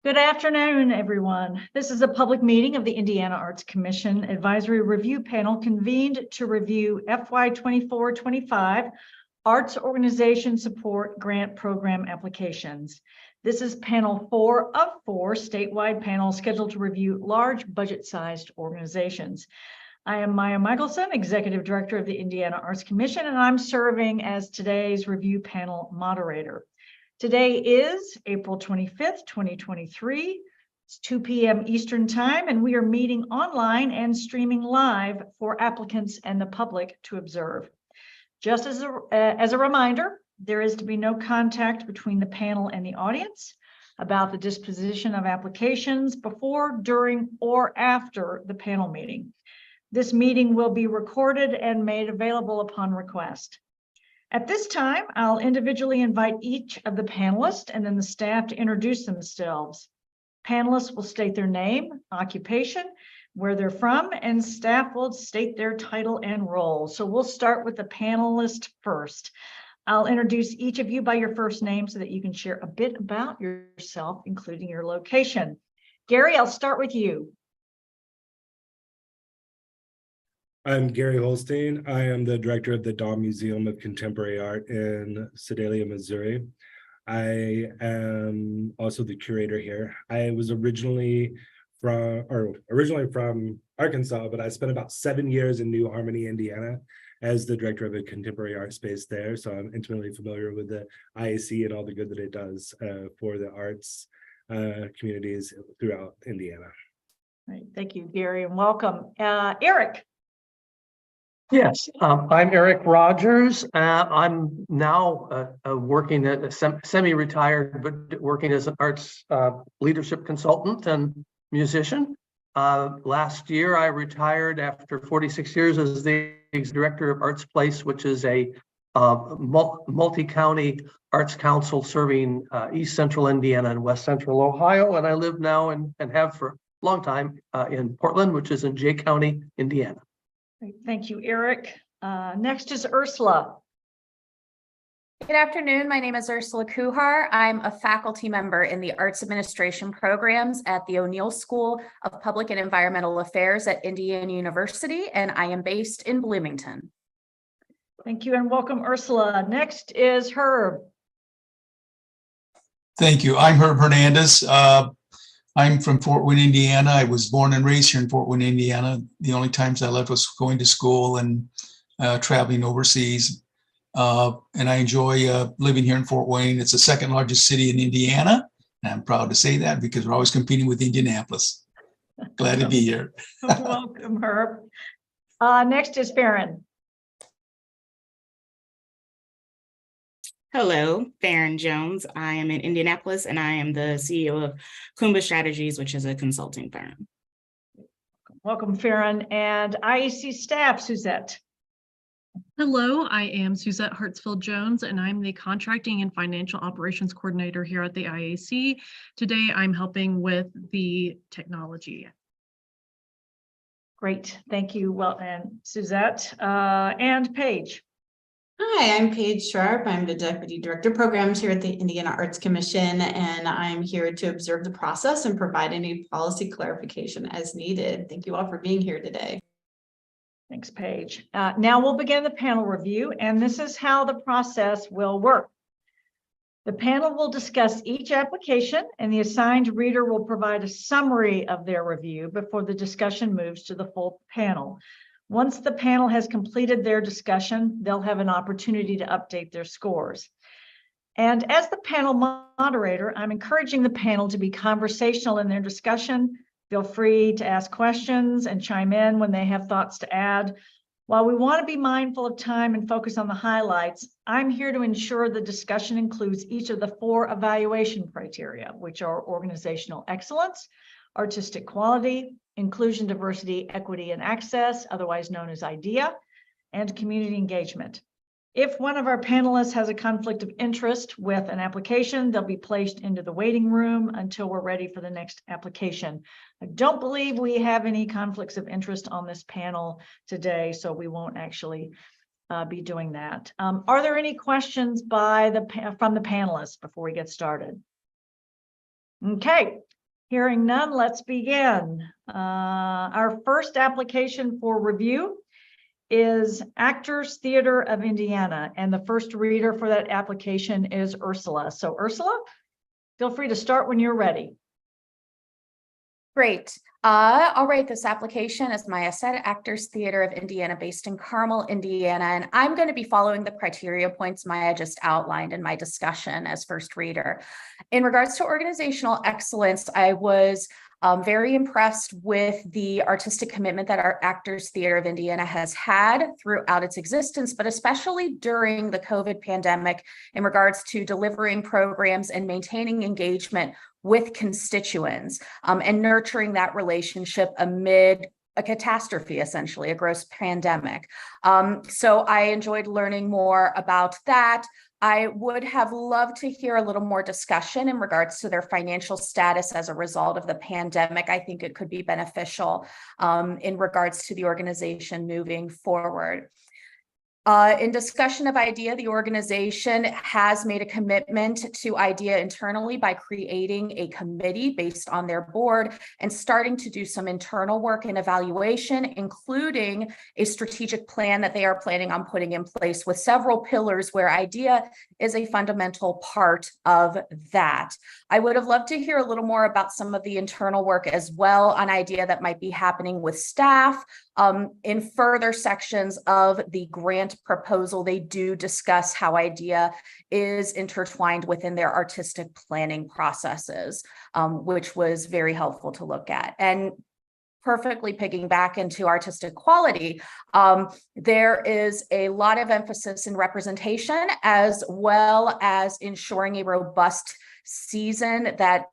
Good afternoon, everyone. This is a public meeting of the Indiana Arts Commission Advisory Review Panel convened to review FY24-25 Arts Organization Support Grant Program applications. This is panel 4 of 4 statewide panels scheduled to review large budget-sized organizations. I am Maya Michelson, Executive Director of the Indiana Arts Commission, and I'm serving as today's review panel moderator. Today is April 25th, 2023. It's 2 p.m. Eastern Time, and we are meeting online and streaming live for applicants and the public to observe. Just as a reminder, there is to be no contact between the panel and the audience about the disposition of applications before, during, or after the panel meeting. This meeting will be recorded and made available upon request. At this time, I'll individually invite each of the panelists and then the staff to introduce themselves. Panelists will state their name, occupation, where they're from, and staff will state their title and role. So we'll start with the panelist first. I'll introduce each of you by your first name so that you can share a bit about yourself, including your location. Gary, I'll start with you. I'm Gary Holstein. I am the director of the Dahl Museum of Contemporary Art in Sedalia, Missouri. I am also the curator here. I was originally from Arkansas, but I spent about 7 years in New Harmony, Indiana, as the director of a contemporary art space there. So I'm intimately familiar with the IAC and all the good that it does for the arts communities throughout Indiana. Right. Thank you, Gary, and welcome. Eric. Yes, I'm Eric Rogers. I'm now working at semi-retired, but working as an arts leadership consultant and musician. Last year, I retired after 46 years as the director of Arts Place, which is a multi-county arts council serving East Central Indiana and West Central Ohio. And I live now and have for a long time in Portland, which is in Jay County, Indiana. Thank you, Eric. Next is Ursula. Good afternoon. My name is Ursula Kuhar. I'm a faculty member in the Arts Administration programs at the O'Neill School of Public and Environmental Affairs at Indiana University, and I am based in Bloomington. Thank you and welcome, Ursula. Next is Herb. Thank you. I'm Herb Hernandez. I'm from Fort Wayne, Indiana. I was born and raised here in Fort Wayne, Indiana. The only times I left was going to school and traveling overseas. And I enjoy living here in Fort Wayne. It's the second largest city in Indiana. And I'm proud to say that because we're always competing with Indianapolis. Glad to be here. Welcome, Herb. Next is Farron. Hello, Farron Jones. I am in Indianapolis and I am the CEO of Kumba Strategies, which is a consulting firm. Welcome, Farron. And IAC staff, Suzette. Hello, I am Suzette Hartsfield-Jones, and I'm the Contracting and Financial Operations Coordinator here at the IAC. Today, I'm helping with the technology. Great, thank you. Well, and Suzette and Paige. Hi, I'm Paige Sharp. I'm the Deputy Director of Programs here at the Indiana Arts Commission, and I'm here to observe the process and provide any policy clarification as needed. Thank you all for being here today. Thanks, Paige. Now we'll begin the panel review, and this is how the process will work. The panel will discuss each application, and the assigned reader will provide a summary of their review before the discussion moves to the full panel. Once the panel has completed their discussion, they'll have an opportunity to update their scores. And as the panel moderator, I'm encouraging the panel to be conversational in their discussion. Feel free to ask questions and chime in when they have thoughts to add. While we want to be mindful of time and focus on the highlights, I'm here to ensure the discussion includes each of the 4 evaluation criteria, which are organizational excellence, artistic quality, inclusion, diversity, equity, and access, otherwise known as IDEA, and community engagement. If one of our panelists has a conflict of interest with an application, they'll be placed into the waiting room until we're ready for the next application. I don't believe we have any conflicts of interest on this panel today, so we won't actually be doing that. Are there any questions from the panelists before we get started? Okay, Hearing none, let's begin. Our first application for review is Actors Theater of Indiana, and the first reader for that application is Ursula. So Ursula, feel free to start when you're ready. Great. All right, this application, as Maya said, Actors Theater of Indiana, based in Carmel, Indiana, and I'm going to be following the criteria points Maya just outlined in my discussion as first reader. In regards to organizational excellence, I was very impressed with the artistic commitment that our Actors Theater of Indiana has had throughout its existence, but especially during the COVID pandemic in regards to delivering programs and maintaining engagement with constituents and nurturing that relationship amid a catastrophe, essentially, a gross pandemic. So I enjoyed learning more about that. I would have loved to hear a little more discussion in regards to their financial status as a result of the pandemic. I think it could be beneficial in regards to the organization moving forward. In discussion of IDEA, the organization has made a commitment to IDEA internally by creating a committee based on their board and starting to do some internal work and evaluation, including a strategic plan that they are planning on putting in place with several pillars where IDEA is a fundamental part of that. I would have loved to hear a little more about some of the internal work as well on IDEA that might be happening with staff. In further sections of the grant proposal, they do discuss how IDEA is intertwined within their artistic planning processes, which was very helpful to look at. And perfectly picking back into artistic quality, there is a lot of emphasis in representation as well as ensuring a robust season that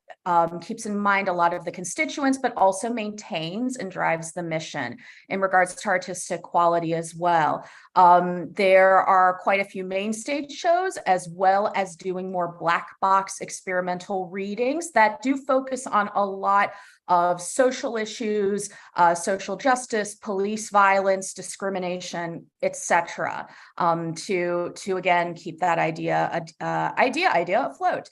keeps in mind a lot of the constituents, but also maintains and drives the mission in regards to artistic quality as well. There are quite a few main stage shows, as well as doing more black box experimental readings that do focus on a lot of social issues, social justice, police violence, discrimination, etc. To again keep that idea afloat.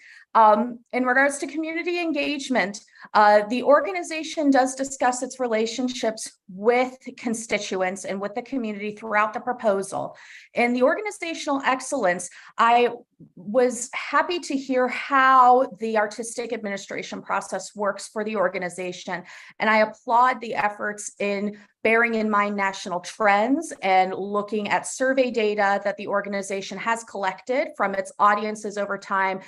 In regards to community engagement, the organization does discuss its relationships with constituents and with the community throughout the proposal. In the organizational excellence, I was happy to hear how the artistic administration process works for the organization, and I applaud the efforts in bearing in mind national trends and looking at survey data that the organization has collected from its audiences over time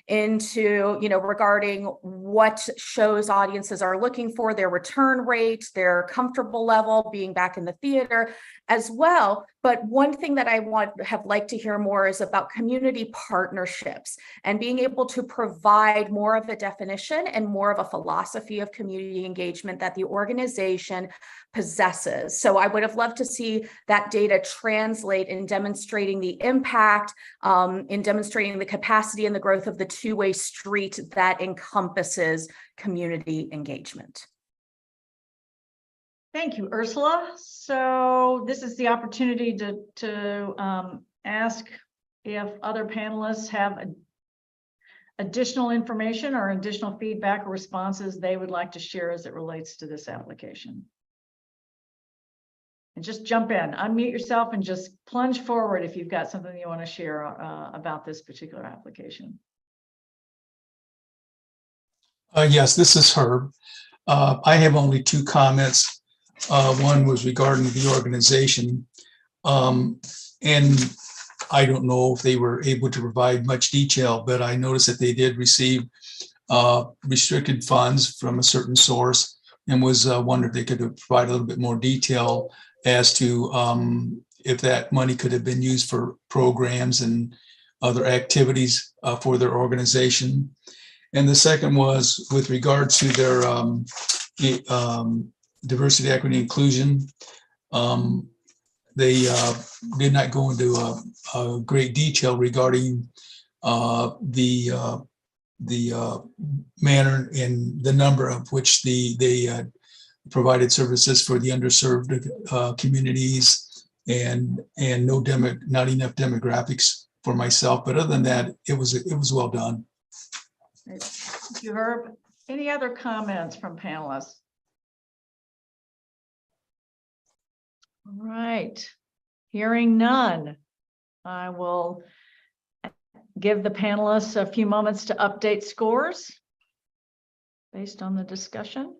into, regarding what shows audiences are looking for, their return rate, their comfortable level, being back in the theater as well. But one thing that I have liked to hear more is about community partnerships and being able to provide more of a definition and more of a philosophy of community engagement that the organization possesses. So I would have loved to see that data translate in demonstrating the impact, in demonstrating the capacity and the growth of the two-way street that encompasses community engagement. Thank you, Ursula. So this is the opportunity to ask if other panelists have additional information or additional feedback or responses they would like to share as it relates to this application. And just jump in, unmute yourself and just plunge forward if you've got something you want to share about this particular application. Yes, this is Herb. I have only two comments. One was regarding the organization. And I don't know if they were able to provide much detail, but I noticed that they did receive restricted funds from a certain source, and was wondered if they could provide a little bit more detail as to if that money could have been used for programs and other activities for their organization. And the second was with regard to their diversity, equity, inclusion. They did not go into a great detail regarding the manner and the number of which they provided services for the underserved communities, and not enough demographics for myself. But other than that, it was well done. Thank you, Herb. Any other comments from panelists? All right, hearing none, I will give the panelists a few moments to update scores based on the discussion.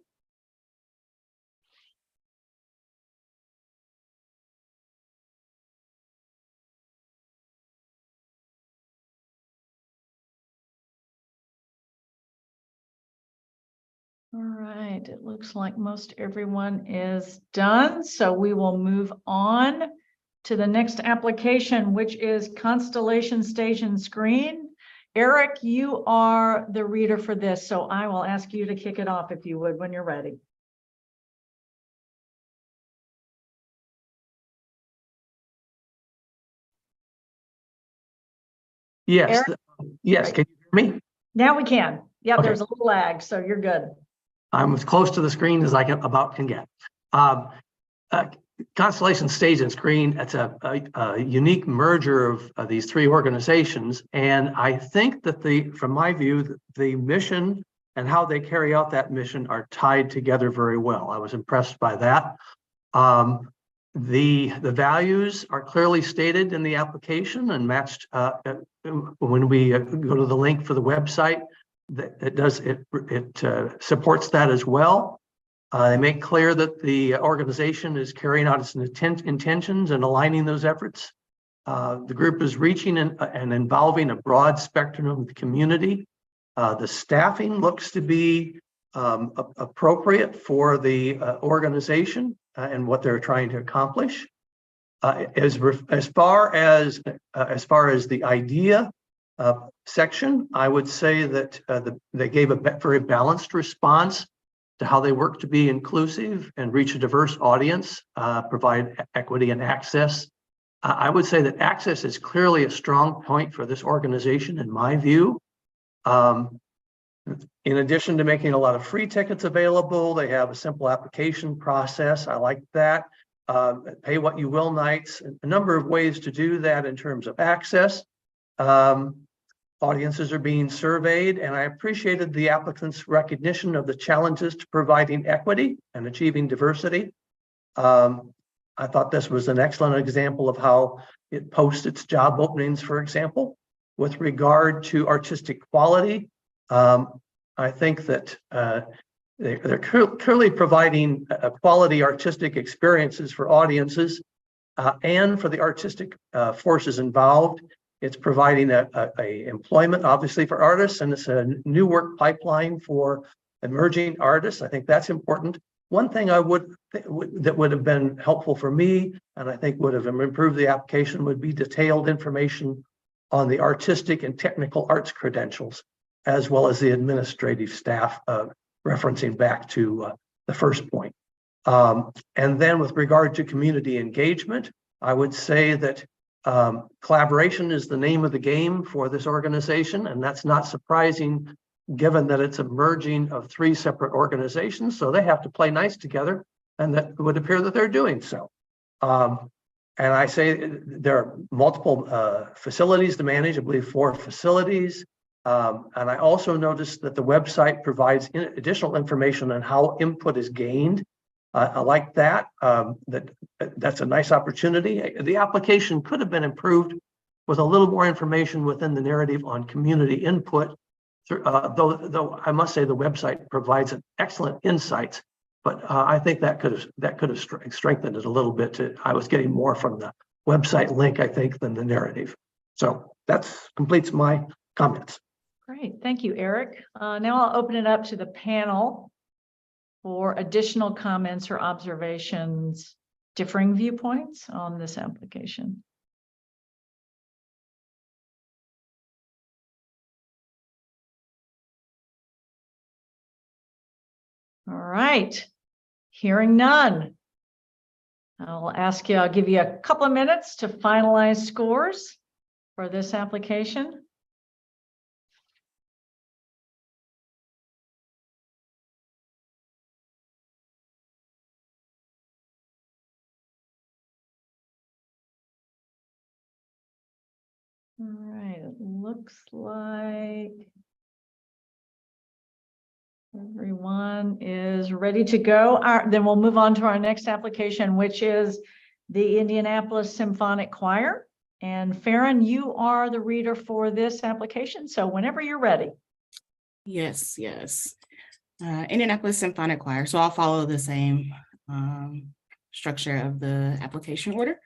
All right, it looks like most everyone is done, so we will move on to the next application, which is Constellation Stage and Screen. Eric, you are the reader for this, so I will ask you to kick it off if you would when you're ready. Yes, Eric? yes, Right. can you hear me? Now we can. Yeah, Okay. there's a little lag, so you're good. I'm as close to the screen as I can get. Uh, Constellation Stage and Screen, it's a unique merger of these three organizations. And I think that from my view, the mission and how they carry out that mission are tied together very well. I was impressed by that. The values are clearly stated in the application and matched when we go to the link for the website. It supports that as well. They make clear that the organization is carrying out its intentions and aligning those efforts. The group is reaching and involving a broad spectrum of the community. The staffing looks to be appropriate for the organization and what they're trying to accomplish. As far as the idea section, I would say that they gave a very balanced response to how they work to be inclusive and reach a diverse audience, provide equity and access. I would say that access is clearly a strong point for this organization, in my view. In addition to making a lot of free tickets available, they have a simple application process. I like that. Pay what you will nights, a number of ways to do that in terms of access. Audiences are being surveyed, and I appreciated the applicants' recognition of the challenges to providing equity and achieving diversity. I thought this was an excellent example of how it posts its job openings, for example. With regard to artistic quality, I think that they're clearly providing quality artistic experiences for audiences and for the artistic forces involved. It's providing a employment, obviously, for artists, and it's a new work pipeline for emerging artists. I think that's important. One thing that would have been helpful for me, and I think would have improved the application, would be detailed information on the artistic and technical arts credentials, as well as the administrative staff, referencing back to the first point. And then with regard to community engagement, I would say that collaboration is the name of the game for this organization, and that's not surprising given that it's a merging of three separate organizations, so they have to play nice together, and that would appear that they're doing so. And I say there are multiple facilities to manage, I believe 4 facilities. And I also noticed that the website provides additional information on how input is gained. I like that. That's a nice opportunity. The application could have been improved with a little more information within the narrative on community input. Though I must say the website provides excellent insights, but I think that could have strengthened it a little bit. I was getting more from the website link, I think, than the narrative. So that completes my comments. Great, thank you, Eric. Now I'll open it up to the panel for additional comments or observations, differing viewpoints on this application. All right, hearing none. I'll give you a couple of minutes to finalize scores for this application. All right, it looks like Everyone is ready to go. Then we'll move on to our next application, which is the Indianapolis Symphonic Choir. And Farron, you are the reader for this application. So whenever you're ready. Yes, yes. Indianapolis Symphonic Choir. So I'll follow the same structure of the application order.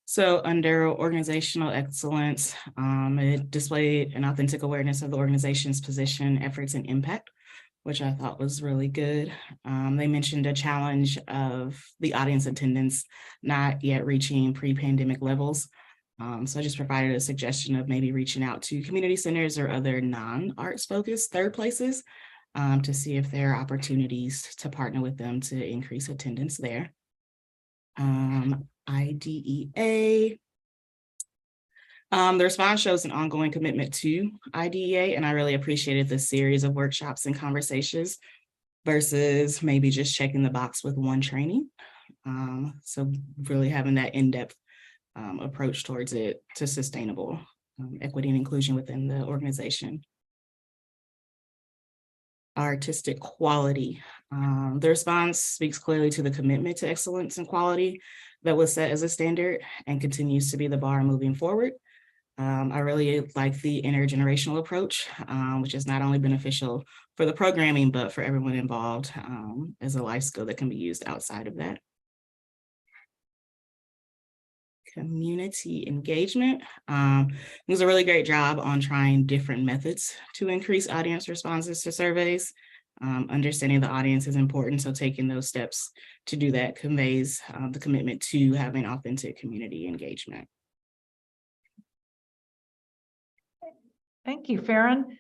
So under organizational excellence, it displayed an authentic awareness of the organization's position, efforts, and impact, which I thought was really good. They mentioned a challenge of the audience attendance not yet reaching pre-pandemic levels. So I just provided a suggestion of maybe reaching out to community centers or other non-arts focused third places to see if there are opportunities to partner with them to increase attendance there. IDEA. The response shows an ongoing commitment to IDEA, and I really appreciated this series of workshops and conversations versus maybe just checking the box with one training. So really having that in-depth approach towards it to sustainable equity and inclusion within the organization. Artistic quality. The response speaks clearly to the commitment to excellence and quality that was set as a standard and continues to be the bar moving forward. I really like the intergenerational approach, which is not only beneficial for the programming, but for everyone involved as a life skill that can be used outside of that. Community engagement. It was a really great job on trying different methods to increase audience responses to surveys. Understanding the audience is important, so taking those steps to do that conveys the commitment to having authentic community engagement. Thank you, Farron.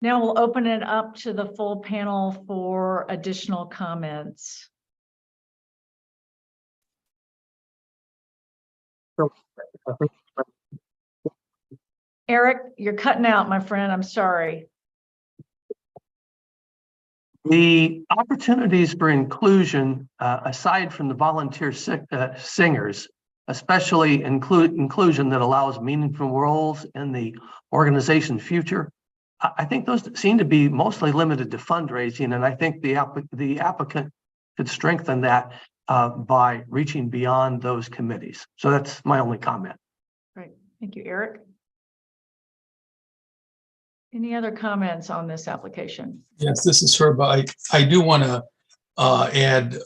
Now we'll open it up to the full panel for additional comments. Eric, you're cutting out, my friend. I'm sorry. The opportunities for inclusion, aside from the volunteer singers, especially inclusion that allows meaningful roles in the organization's future, I think those seem to be mostly limited to fundraising, and I think the applicant could strengthen that by reaching beyond those committees. So that's my only comment. Great. Thank you, Eric. Any other comments on this application? Yes, this is Herb. I do want to add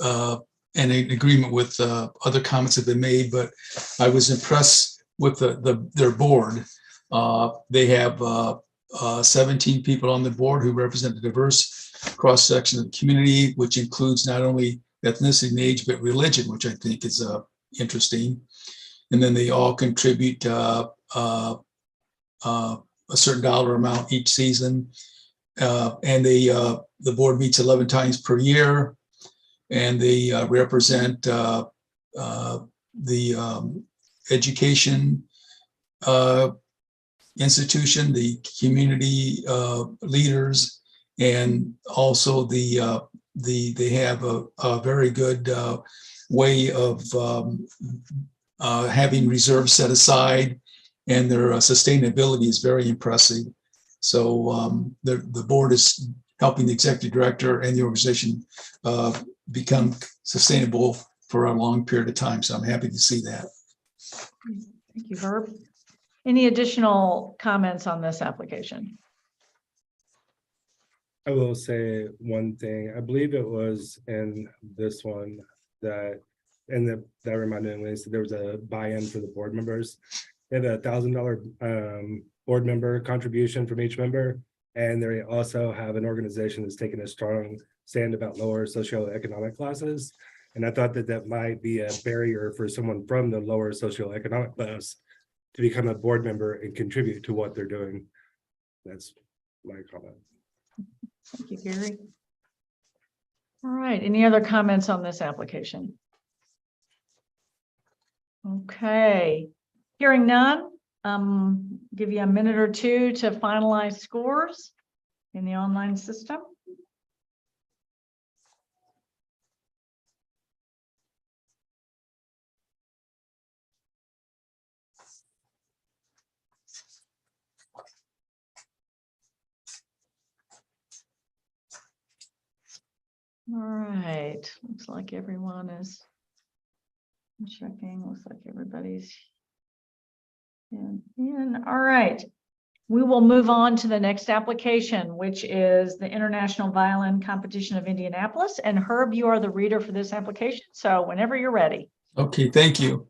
in agreement with other comments that have been made, but I was impressed with their board. They have 17 people on the board who represent a diverse cross-section of the community, which includes not only ethnicity and age, but religion, which I think is interesting. And then they all contribute a certain dollar amount each season. And the board meets 11 times per year, and they represent the education institution, the community leaders, and also they have a very good way of having reserves set aside, and their sustainability is very impressive. So the board is helping the executive director and the organization become sustainable for a long period of time. So I'm happy to see that. Thank you, Herb. Any additional comments on this application? I will say one thing. I believe it was in this one that reminded me that there was a buy-in for the board members. They have a $1,000 board member contribution from each member, and they also have an organization that's taken a strong stand about lower socioeconomic classes. And I thought that might be a barrier for someone from the lower socioeconomic class to become a board member and contribute to what they're doing. That's my comment. Thank you, Gary. All right, any other comments on this application? Okay, hearing none, give you a minute or two to finalize scores in the online system. right, looks like everyone is checking, looks like everybody's in. All right. We will move on to the next application, which is the International Violin Competition of Indianapolis. And Herb, you are the reader for this application. So whenever you're ready. Okay, thank you.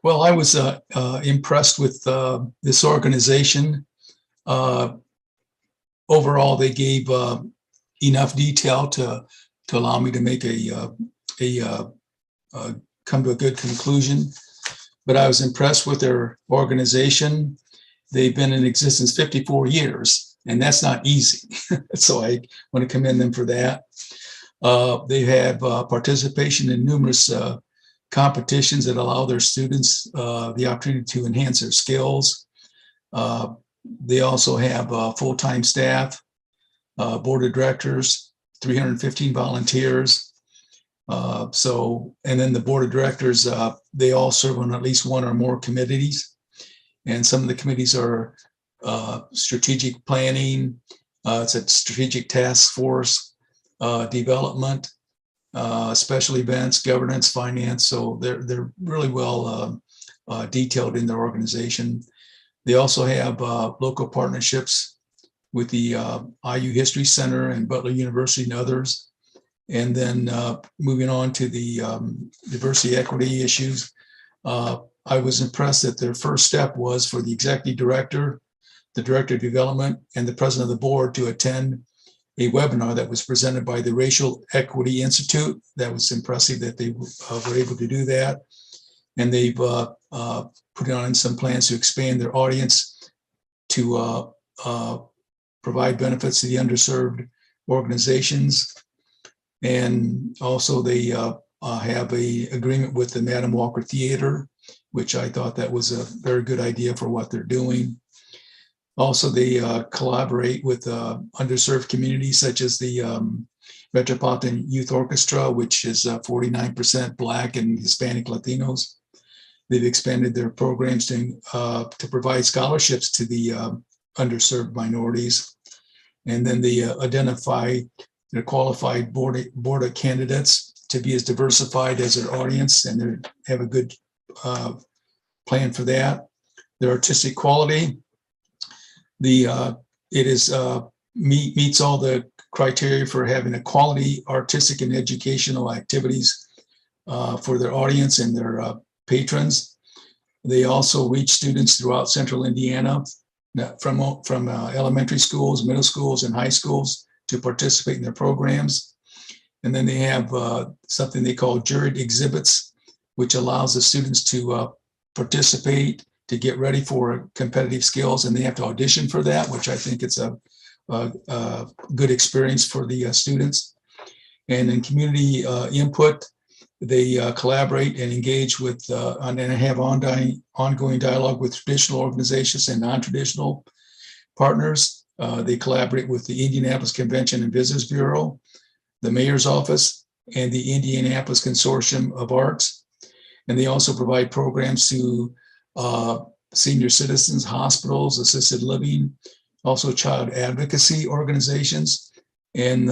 Well, I was impressed with this organization. Overall, they gave enough detail to allow me to make come to a good conclusion. But I was impressed with their organization. They've been in existence 54 years, and that's not easy. So I want to commend them for that. They have participation in numerous competitions that allow their students the opportunity to enhance their skills. They also have full-time staff, board of directors, 315 volunteers. And then the board of directors, they all serve on at least one or more committees. And some of the committees are strategic planning, it's a strategic task force, development, special events, governance, finance. So they're really well detailed in their organization. They also have local partnerships with the IU History Center and Butler University and others. And then moving on to the diversity equity issues, I was impressed that their first step was for the executive director, the director of development, and the president of the board to attend a webinar that was presented by the Racial Equity Institute. That was impressive that they were able to do that. And they've put on some plans to expand their audience to provide benefits to the underserved organizations. And also they have a agreement with the Madam Walker Theater, which I thought that was a very good idea for what they're doing. Also, they collaborate with underserved communities such as the Metropolitan Youth Orchestra, which is 49% Black and Hispanic Latinos. They've expanded their programs to provide scholarships to the underserved minorities. And then they identify their qualified board of candidates to be as diversified as their audience, and they have a good plan for that. Their artistic quality, it meets all the criteria for having a quality artistic and educational activities for their audience and their patrons. They also reach students throughout central Indiana from elementary schools, middle schools, and high schools to participate in their programs. And then they have something they call juried exhibits, which allows the students to participate, to get ready for competitive skills, and they have to audition for that, which I think it's a good experience for the students. And in community input, they collaborate and engage with and have ongoing dialogue with traditional organizations and non-traditional partners. They collaborate with the Indianapolis Convention and Visitors Bureau, the Mayor's Office, and the Indianapolis Consortium of Arts. And they also provide programs to senior citizens, hospitals, assisted living, also child advocacy organizations. And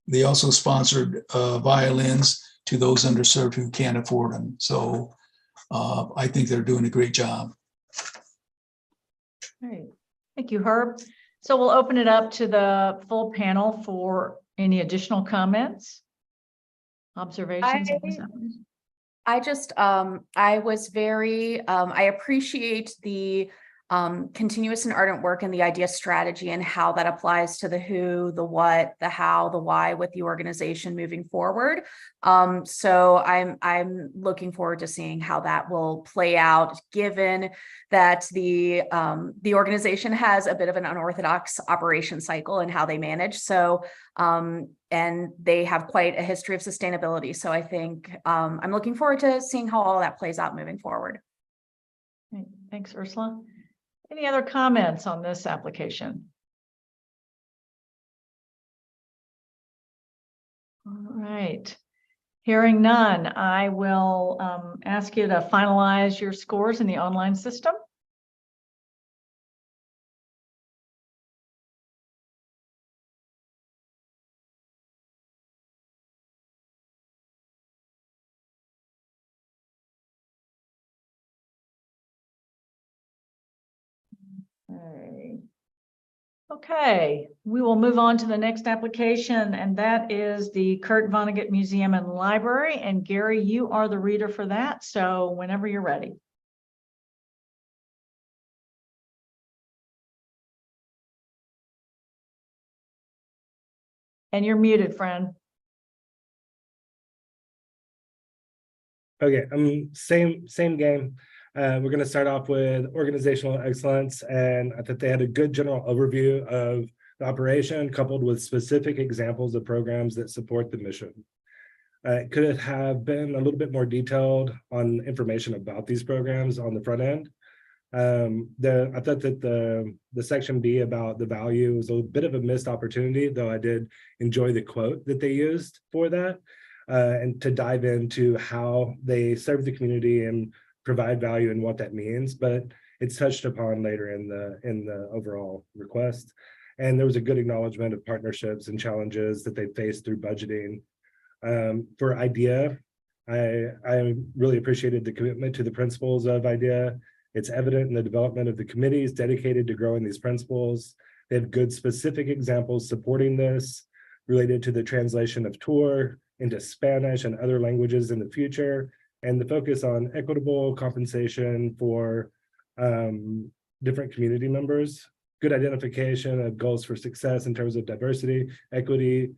they also sponsored violins to those underserved who can't afford them. So I think they're doing a great job. Great. Thank you, Herb. So we'll open it up to the full panel for any additional comments, observations. I was very, I appreciate the continuous and ardent work and the idea strategy and how that applies to the who, the what, the how, the why with the organization moving forward. So I'm looking forward to seeing how that will play out, given that the organization has a bit of an unorthodox operation cycle and how they manage. So and they have quite a history of sustainability. So I think I'm looking forward to seeing how all that plays out moving forward. Thanks, Ursula. Any other comments on this application? All right. Hearing none, I will ask you to finalize your scores in the online system. Okay, we will move on to the next application, and that is the Kurt Vonnegut Museum and Library. And Gary, you are the reader for that, so whenever you're ready. And you're muted, friend. Okay, same game. We're going to start off with organizational excellence, and I thought they had a good general overview of the operation, coupled with specific examples of programs that support the mission. Could it have been a little bit more detailed on information about these programs on the front end? I thought that the section B about the value was a bit of a missed opportunity, though I did enjoy the quote that they used for that, and to dive into how they serve the community and provide value and what that means. But it's touched upon later in the overall request. And there was a good acknowledgement of partnerships and challenges that they faced through budgeting. For IDEA, I really appreciated the commitment to the principles of IDEA. It's evident in the development of the committees dedicated to growing these principles. They have good specific examples supporting this, related to the translation of tour into Spanish and other languages in the future, and the focus on equitable compensation for different community members, good identification of goals for success in terms of diversity, equity,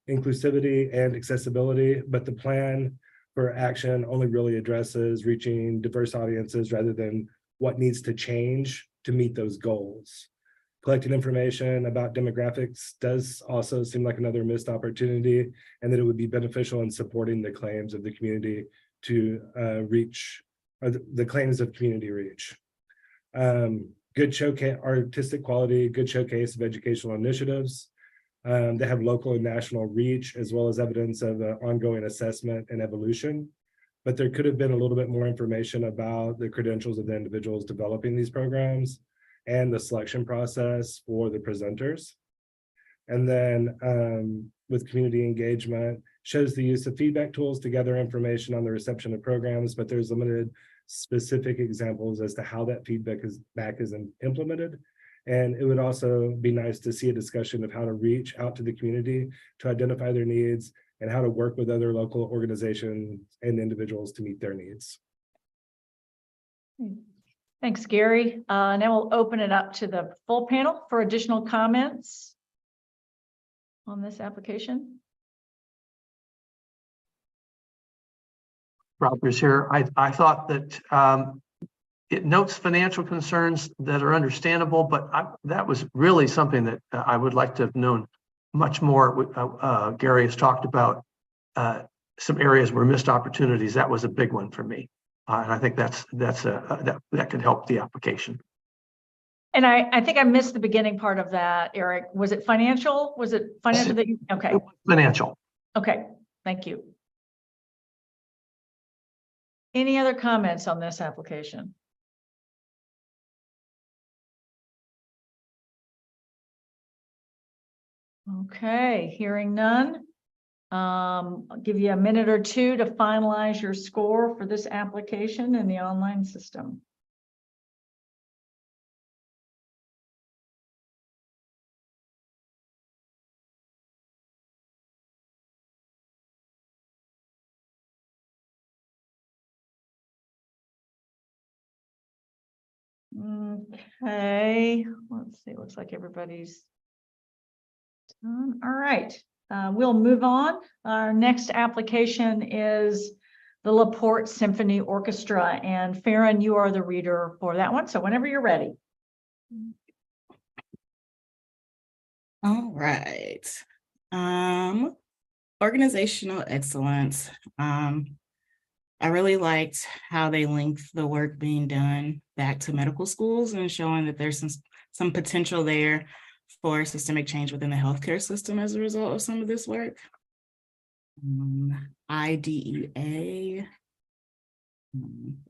inclusivity, and accessibility. But the plan for action only really addresses reaching diverse audiences rather than what needs to change to meet those goals. Collecting information about demographics does also seem like another missed opportunity, and that it would be beneficial in supporting the claims of the community to reach the claims of community reach. Good showcase, artistic quality, good showcase of educational initiatives. They have local and national reach, as well as evidence of ongoing assessment and evolution. But there could have been a little bit more information about the credentials of the individuals developing these programs and the selection process for the presenters. And then with community engagement, shows the use of feedback tools to gather information on the reception of programs, but there's limited specific examples as to how that feedback is implemented. And it would also be nice to see a discussion of how to reach out to the community to identify their needs and how to work with other local organizations and individuals to meet their needs. Thanks, Gary. Now we'll open it up to the full panel for additional comments on this application. Rogers here. I thought that it notes financial concerns that are understandable, but that was really something that I would like to have known much more. Gary has talked about some areas where missed opportunities. That was a big one for me, and I think that could help the application. And I think I missed the beginning part of that, Eric. Was it financial? Was it financial that you? Okay. Financial. Okay. Thank you. Any other comments on this application? Okay, hearing none. I'll give you a minute or two to finalize your score for this application in the online system. Okay, let's see. Looks like everybody's done. All right, we'll move on. Our next application is the Laporte Symphony Orchestra, and Farron, you are the reader for that one. So whenever you're ready. All right. Organizational excellence. I really liked how they linked the work being done back to medical schools and showing that there's some potential there for systemic change within the healthcare system as a result of some of this work. IDEA. I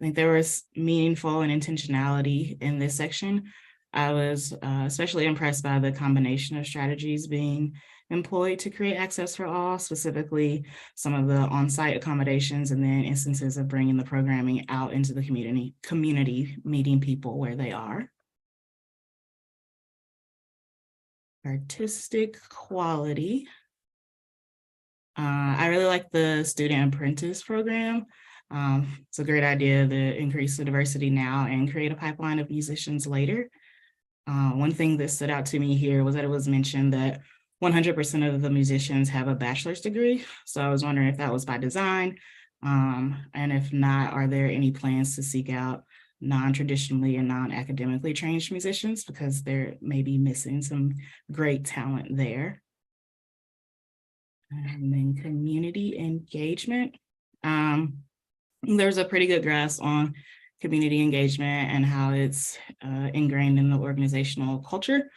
think there was meaningful and intentionality in this section. I was especially impressed by the combination of strategies being employed to create access for all, specifically some of the on-site accommodations and then instances of bringing the programming out into the community, meeting people where they are. artistic quality. I really like the student apprentice program. It's a great idea to increase the diversity now and create a pipeline of musicians later. One thing that stood out to me here was that it was mentioned that 100% of the musicians have a bachelor's degree. So I was wondering if that was by design. And if not, are there any plans to seek out non-traditionally and non-academically trained musicians, because they're maybe missing some great talent there. And then community engagement. There's a pretty good grasp on community engagement and how it's ingrained in the organizational culture.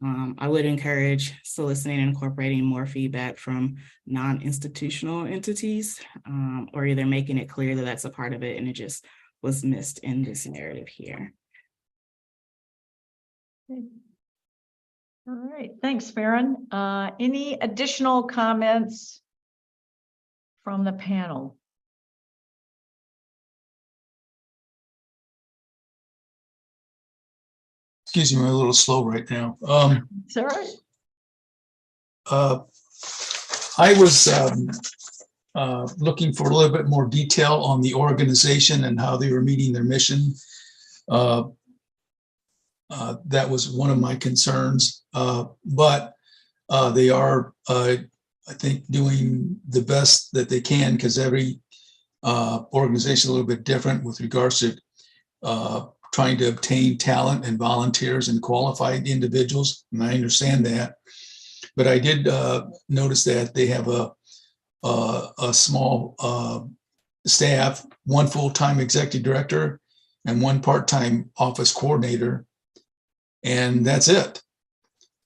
I would encourage soliciting and incorporating more feedback from non-institutional entities, or either making it clear that that's a part of it and it just was missed in this narrative here. All right, thanks, Farron. Any additional comments from the panel? Excuse me, I'm a little slow right now. It's all right. I was looking for a little bit more detail on the organization and how they were meeting their mission. That was one of my concerns, but they are, I think, doing the best that they can, because every organization is a little bit different with regards to trying to obtain talent and volunteers and qualified individuals, and I understand that. But I did notice that they have a small staff, one full-time executive director and one part-time office coordinator, and that's it.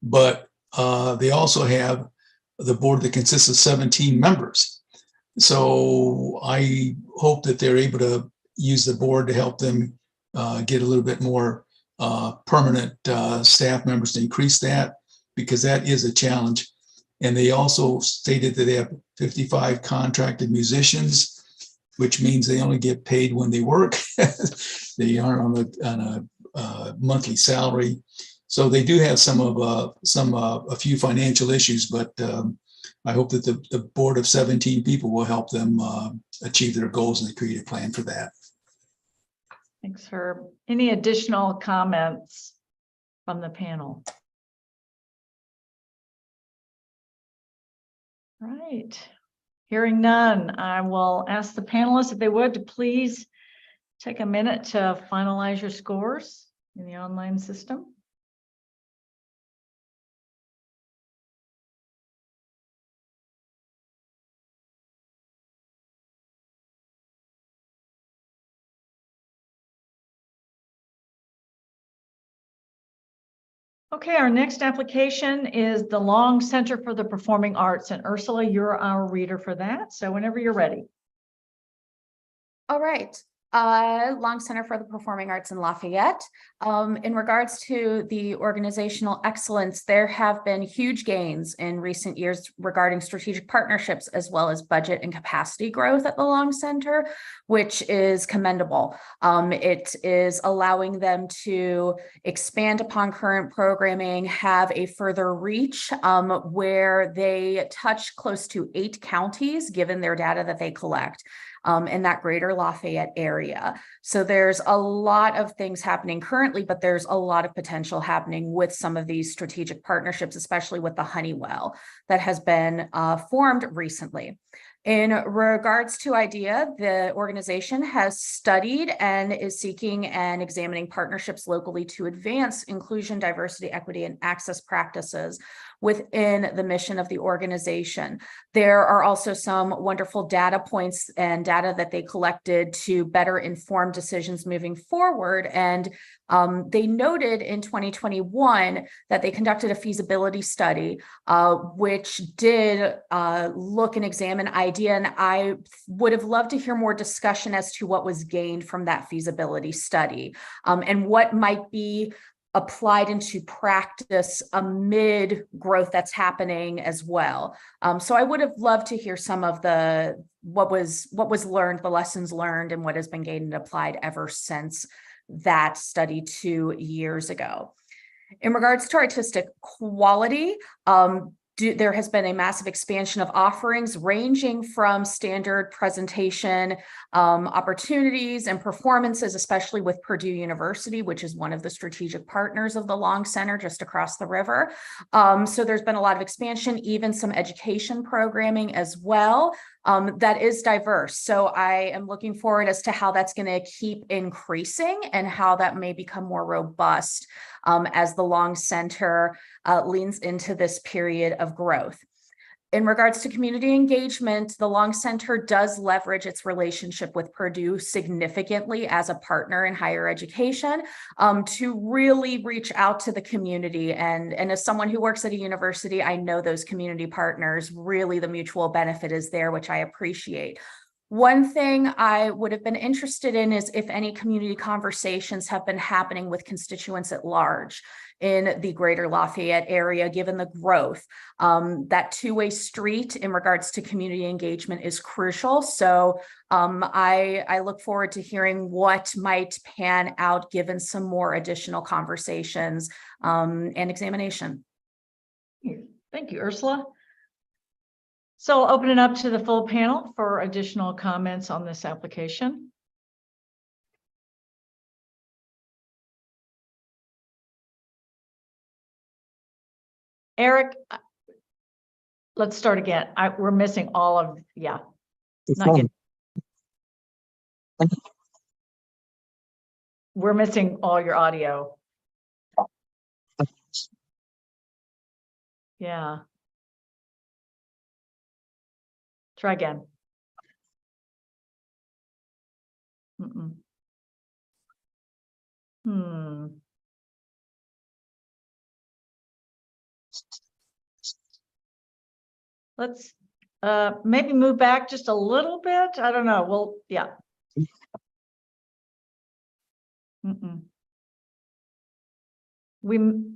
But they also have the board that consists of 17 members. So I hope that they're able to use the board to help them get a little bit more permanent staff members to increase that, because that is a challenge. And they also stated that they have 55 contracted musicians, which means they only get paid when they work. They aren't on a monthly salary. So they do have a few financial issues, but I hope that the board of 17 people will help them achieve their goals, and they create a plan for that. Thanks, Herb. Any additional comments from the panel? Right. Hearing none, I will ask the panelists if they would to please take a minute to finalize your scores in the online system. Okay, our next application is the Long Center for the Performing Arts, and Ursula, you're our reader for that. So whenever you're ready. All right. Long Center for the Performing Arts in Lafayette. In regards to the organizational excellence, there have been huge gains in recent years regarding strategic partnerships, as well as budget and capacity growth at the Long Center, which is commendable. It is allowing them to expand upon current programming, have a further reach, where they touch close to 8 counties, given their data that they collect. In that greater Lafayette area. So there's a lot of things happening currently, but there's a lot of potential happening with some of these strategic partnerships, especially with the Honeywell that has been formed recently. In regards to IDEA, the organization has studied and is seeking and examining partnerships locally to advance inclusion, diversity, equity, and access practices within the mission of the organization. There are also some wonderful data points and data that they collected to better inform decisions moving forward. And they noted in 2021 that they conducted a feasibility study, which did look and examine IDEA. And I would have loved to hear more discussion as to what was gained from that feasibility study, and what might be applied into practice amid growth that's happening as well. So I would have loved to hear some of what was learned, the lessons learned, and what has been gained and applied ever since that study 2 years ago. In regards to artistic quality, there has been a massive expansion of offerings ranging from standard presentation opportunities and performances, especially with Purdue University, which is one of the strategic partners of the Long Center just across the river. So there's been a lot of expansion, even some education programming as well. That is diverse. So I am looking forward as to how that's going to keep increasing and how that may become more robust as the Long Center leans into this period of growth. In regards to community engagement, the Long Center does leverage its relationship with Purdue significantly as a partner in higher education to really reach out to the community. And as someone who works at a university, I know those community partners, really the mutual benefit is there, which I appreciate. One thing I would have been interested in is if any community conversations have been happening with constituents at large in the greater Lafayette area, given the growth. That two-way street in regards to community engagement is crucial. So I look forward to hearing what might pan out given some more additional conversations and examination. Thank you, Ursula. So I'll open it up to the full panel for additional comments on this application. Eric, let's start again. We're missing all of, yeah. Not yet. We're missing all your audio. Yeah. Try again. Let's maybe move back just a little bit. I don't know. Well, yeah. I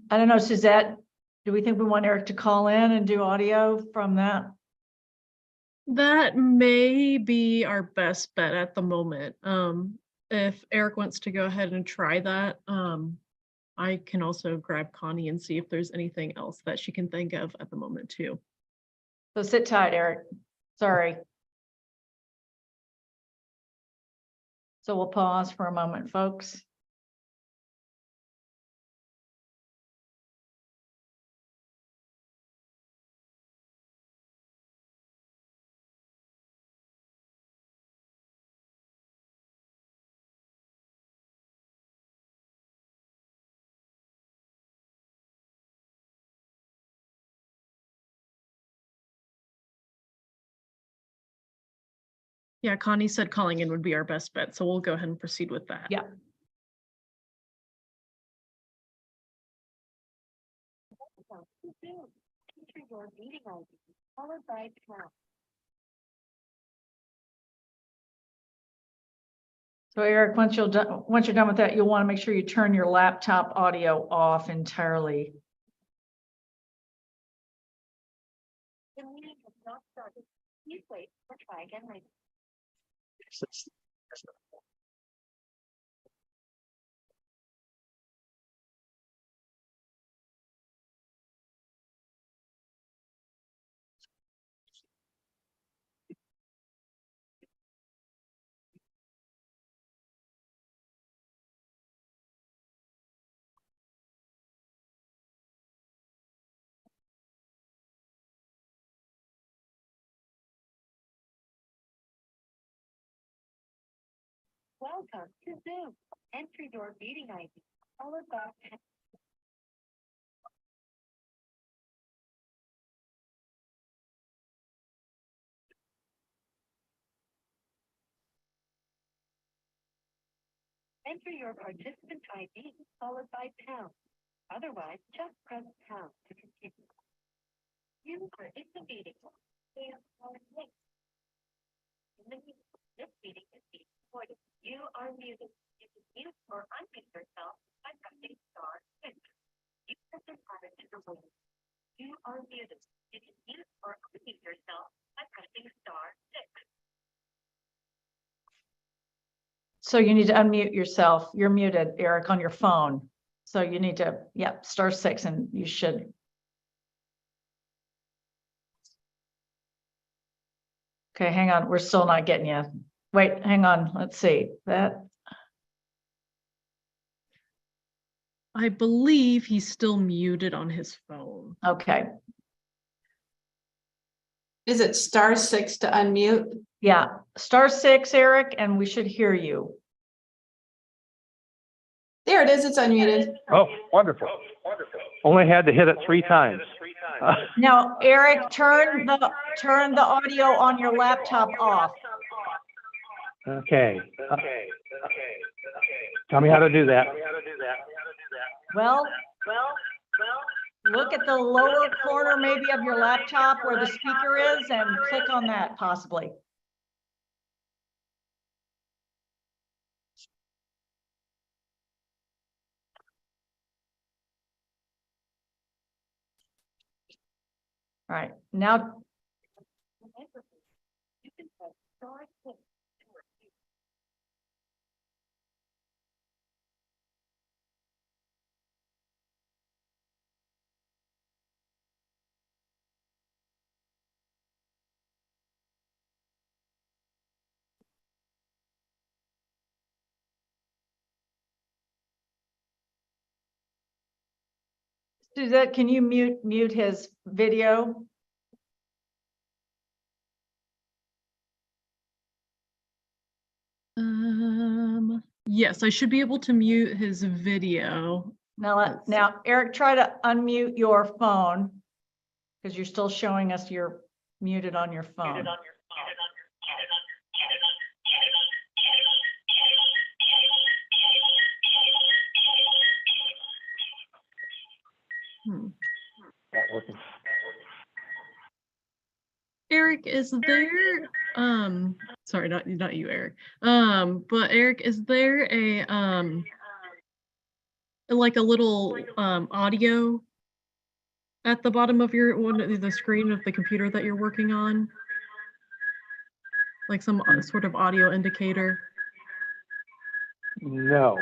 don't know, Suzette, do we think we want Eric to call in and do audio from that? That may be our best bet at the moment. If Eric wants to go ahead and try that, I can also grab Connie and see if there's anything else that she can think of at the moment too. So sit tight, Eric. Sorry. So we'll pause for a moment, folks. Yeah, Connie said calling in would be our best bet, so we'll go ahead and proceed with that. Yeah. So Eric, once you're done with that, you'll want to make sure you turn your laptop audio off entirely. The meeting has not started. Please wait or try again later. Welcome to Zoom. Enter your meeting ID, followed by enter your participant ID, followed by pound. Otherwise, just press pound to continue. You are in the meeting. This meeting is being recorded. You are muted. You can mute or unmute yourself by pressing *6. You have been added to the room. You are muted. You can mute or unmute yourself by pressing *6. So you need to unmute yourself. You're muted, Eric, on your phone. So you need to, yeah, *6 and you should. Okay, hang on. We're still not getting you. Wait, hang on. Let's see that. I believe he's still muted on his phone. Okay. Is it *6 to unmute? Yeah, *6, Eric, and we should hear you. There it is, it's unmuted. Oh, wonderful. Only had to hit it 3 times. Now, Eric, turn the audio on your laptop off. Okay. Tell me how to do that. Well, look at the lower corner maybe of your laptop where the speaker is and click on that possibly. All right, now. Suzette, can you mute his video? Yes, I should be able to mute his video. Now, Eric, try to unmute your phone because you're still showing us you're muted on your phone. Not working. Eric, is there sorry, not you, Eric. But Eric, is there a like a little audio at the bottom of the screen of the computer that you're working on? Like some sort of audio indicator? No.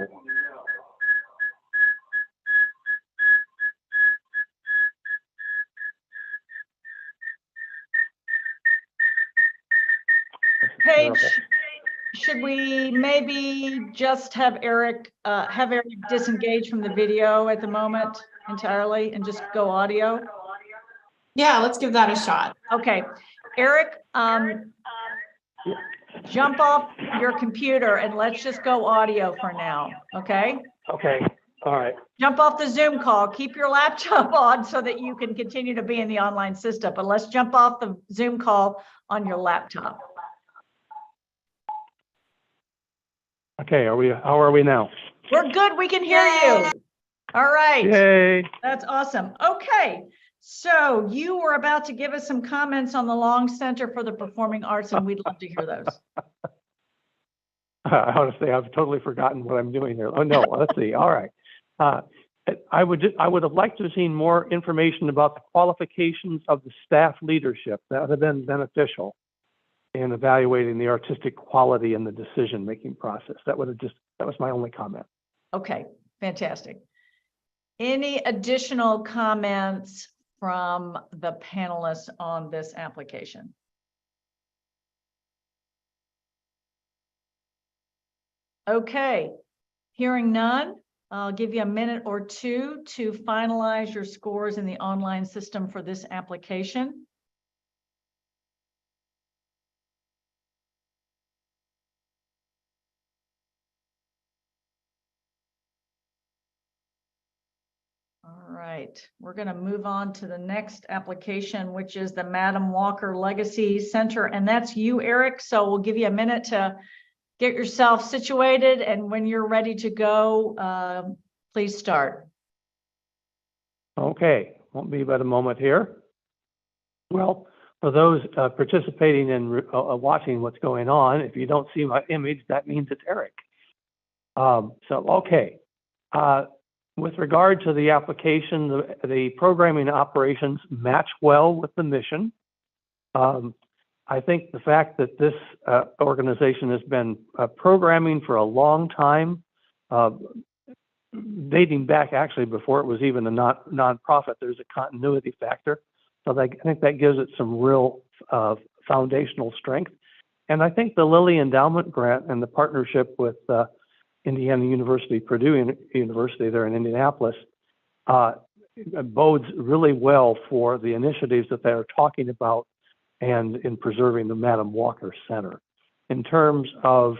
Paige, should we maybe just have Eric disengage from the video at the moment entirely and just go audio? Yeah, let's give that a shot. Okay, Eric, jump off your computer and let's just go audio for now, okay? Okay, all right. Jump off the Zoom call, keep your laptop on so that you can continue to be in the online system, but let's jump off the Zoom call on your laptop. Okay, how are we now? We're good, we can hear you. All right. Yay. That's awesome. Okay, so you were about to give us some comments on the Long Center for the Performing Arts, and we'd love to hear those. Honestly, I've totally forgotten what I'm doing here. Oh, no, let's see. All right. I would have liked to have seen more information about the qualifications of the staff leadership. That would have been beneficial in evaluating the artistic quality in the decision-making process. That was my only comment. Okay, fantastic. Any additional comments from the panelists on this application? Okay, hearing none, I'll give you a minute or two to finalize your scores in the online system for this application. All right, we're going to move on to the next application, which is the Madam Walker Legacy Center, and that's you, Eric. So we'll give you a minute to get yourself situated, and when you're ready to go, please start. Okay, won't be but a moment here. Well, for those participating in watching what's going on, if you don't see my image, that means it's Eric. Okay. With regard to the application, the programming operations match well with the mission. I think the fact that this organization has been programming for a long time dating back actually before it was even a nonprofit. There's a continuity factor. So I think that gives it some real foundational strength. And I think the Lilly Endowment Grant and the partnership with Indiana University, Purdue University there in Indianapolis, bodes really well for the initiatives that they're talking about and in preserving the Madam Walker Center. In terms of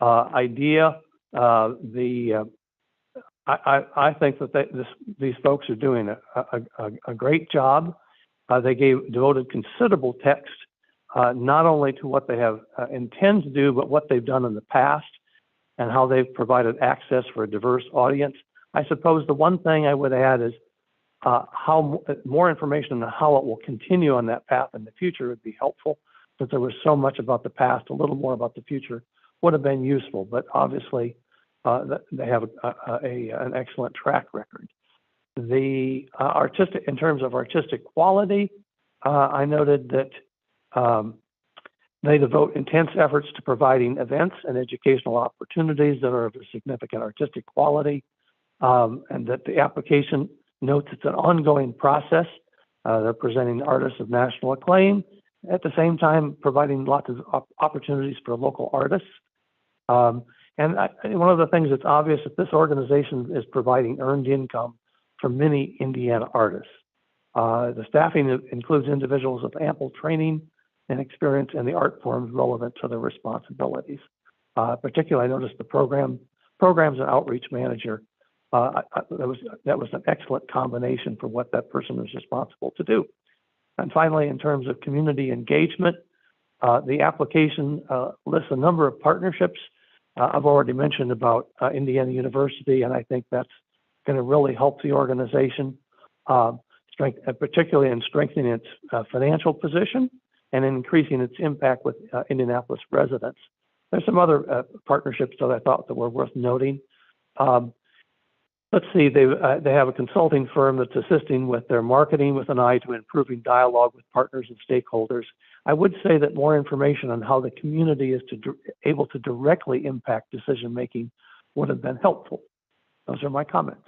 idea, I think that these folks are doing a great job. They devoted considerable text, not only to what they have intend to do, but what they've done in the past and how they've provided access for a diverse audience. I suppose the one thing I would add is how more information on how it will continue on that path in the future would be helpful. Since there was so much about the past, a little more about the future would have been useful. But obviously, they have an excellent track record. The in terms of artistic quality, I noted that they devote intense efforts to providing events and educational opportunities that are of a significant artistic quality, and that the application notes it's an ongoing process. They're presenting artists of national acclaim, at the same time providing lots of opportunities for local artists. And one of the things that's obvious that this organization is providing earned income for many Indiana artists. The staffing includes individuals with ample training and experience in the art forms relevant to their responsibilities. Particularly, I noticed the programs and outreach manager. That was an excellent combination for what that person was responsible to do. And finally, in terms of community engagement, the application lists a number of partnerships. I've already mentioned about Indiana University, and I think that's going to really help the organization, particularly in strengthening its financial position and increasing its impact with Indianapolis residents. There's some other partnerships that I thought that were worth noting. Let's see, they have a consulting firm that's assisting with their marketing with an eye to improving dialogue with partners and stakeholders. I would say that more information on how the community is able to directly impact decision-making would have been helpful. Those are my comments.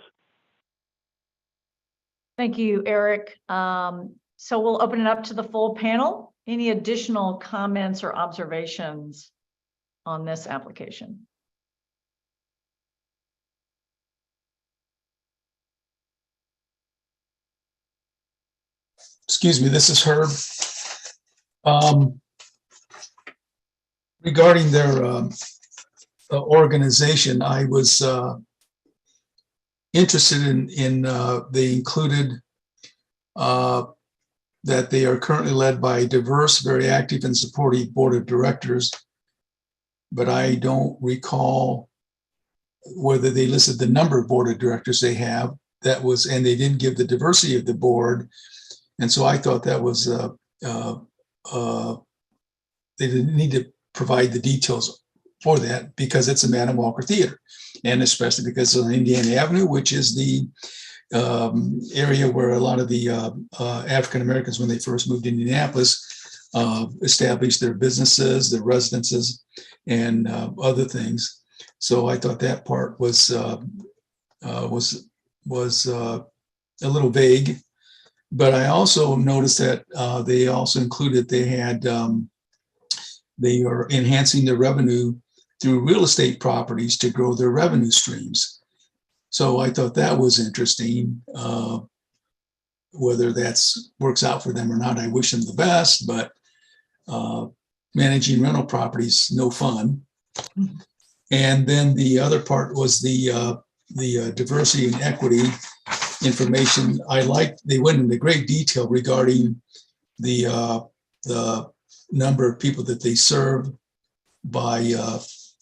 Thank you, Eric. So we'll open it up to the full panel. Any additional comments or observations on this application? Excuse me, this is Herb. Regarding their organization, I was interested in they included that they are currently led by a diverse, very active and supportive board of directors, but I don't recall whether they listed the number of board of directors they have. That was, and they didn't give the diversity of the board. And so I thought that was, they didn't need to provide the details for that because it's a Madam Walker Theater. And especially because it's on Indiana Avenue, which is the area where a lot of the African Americans, when they first moved to Indianapolis, established their businesses, their residences, and other things. So I thought that part was a little vague. But I also noticed that they also included they are enhancing their revenue through real estate properties to grow their revenue streams. So I thought that was interesting. Whether that's works out for them or not, I wish them the best, but managing rental properties, no fun. And then the other part was the diversity and equity information. I liked, they went into great detail regarding the number of people that they serve by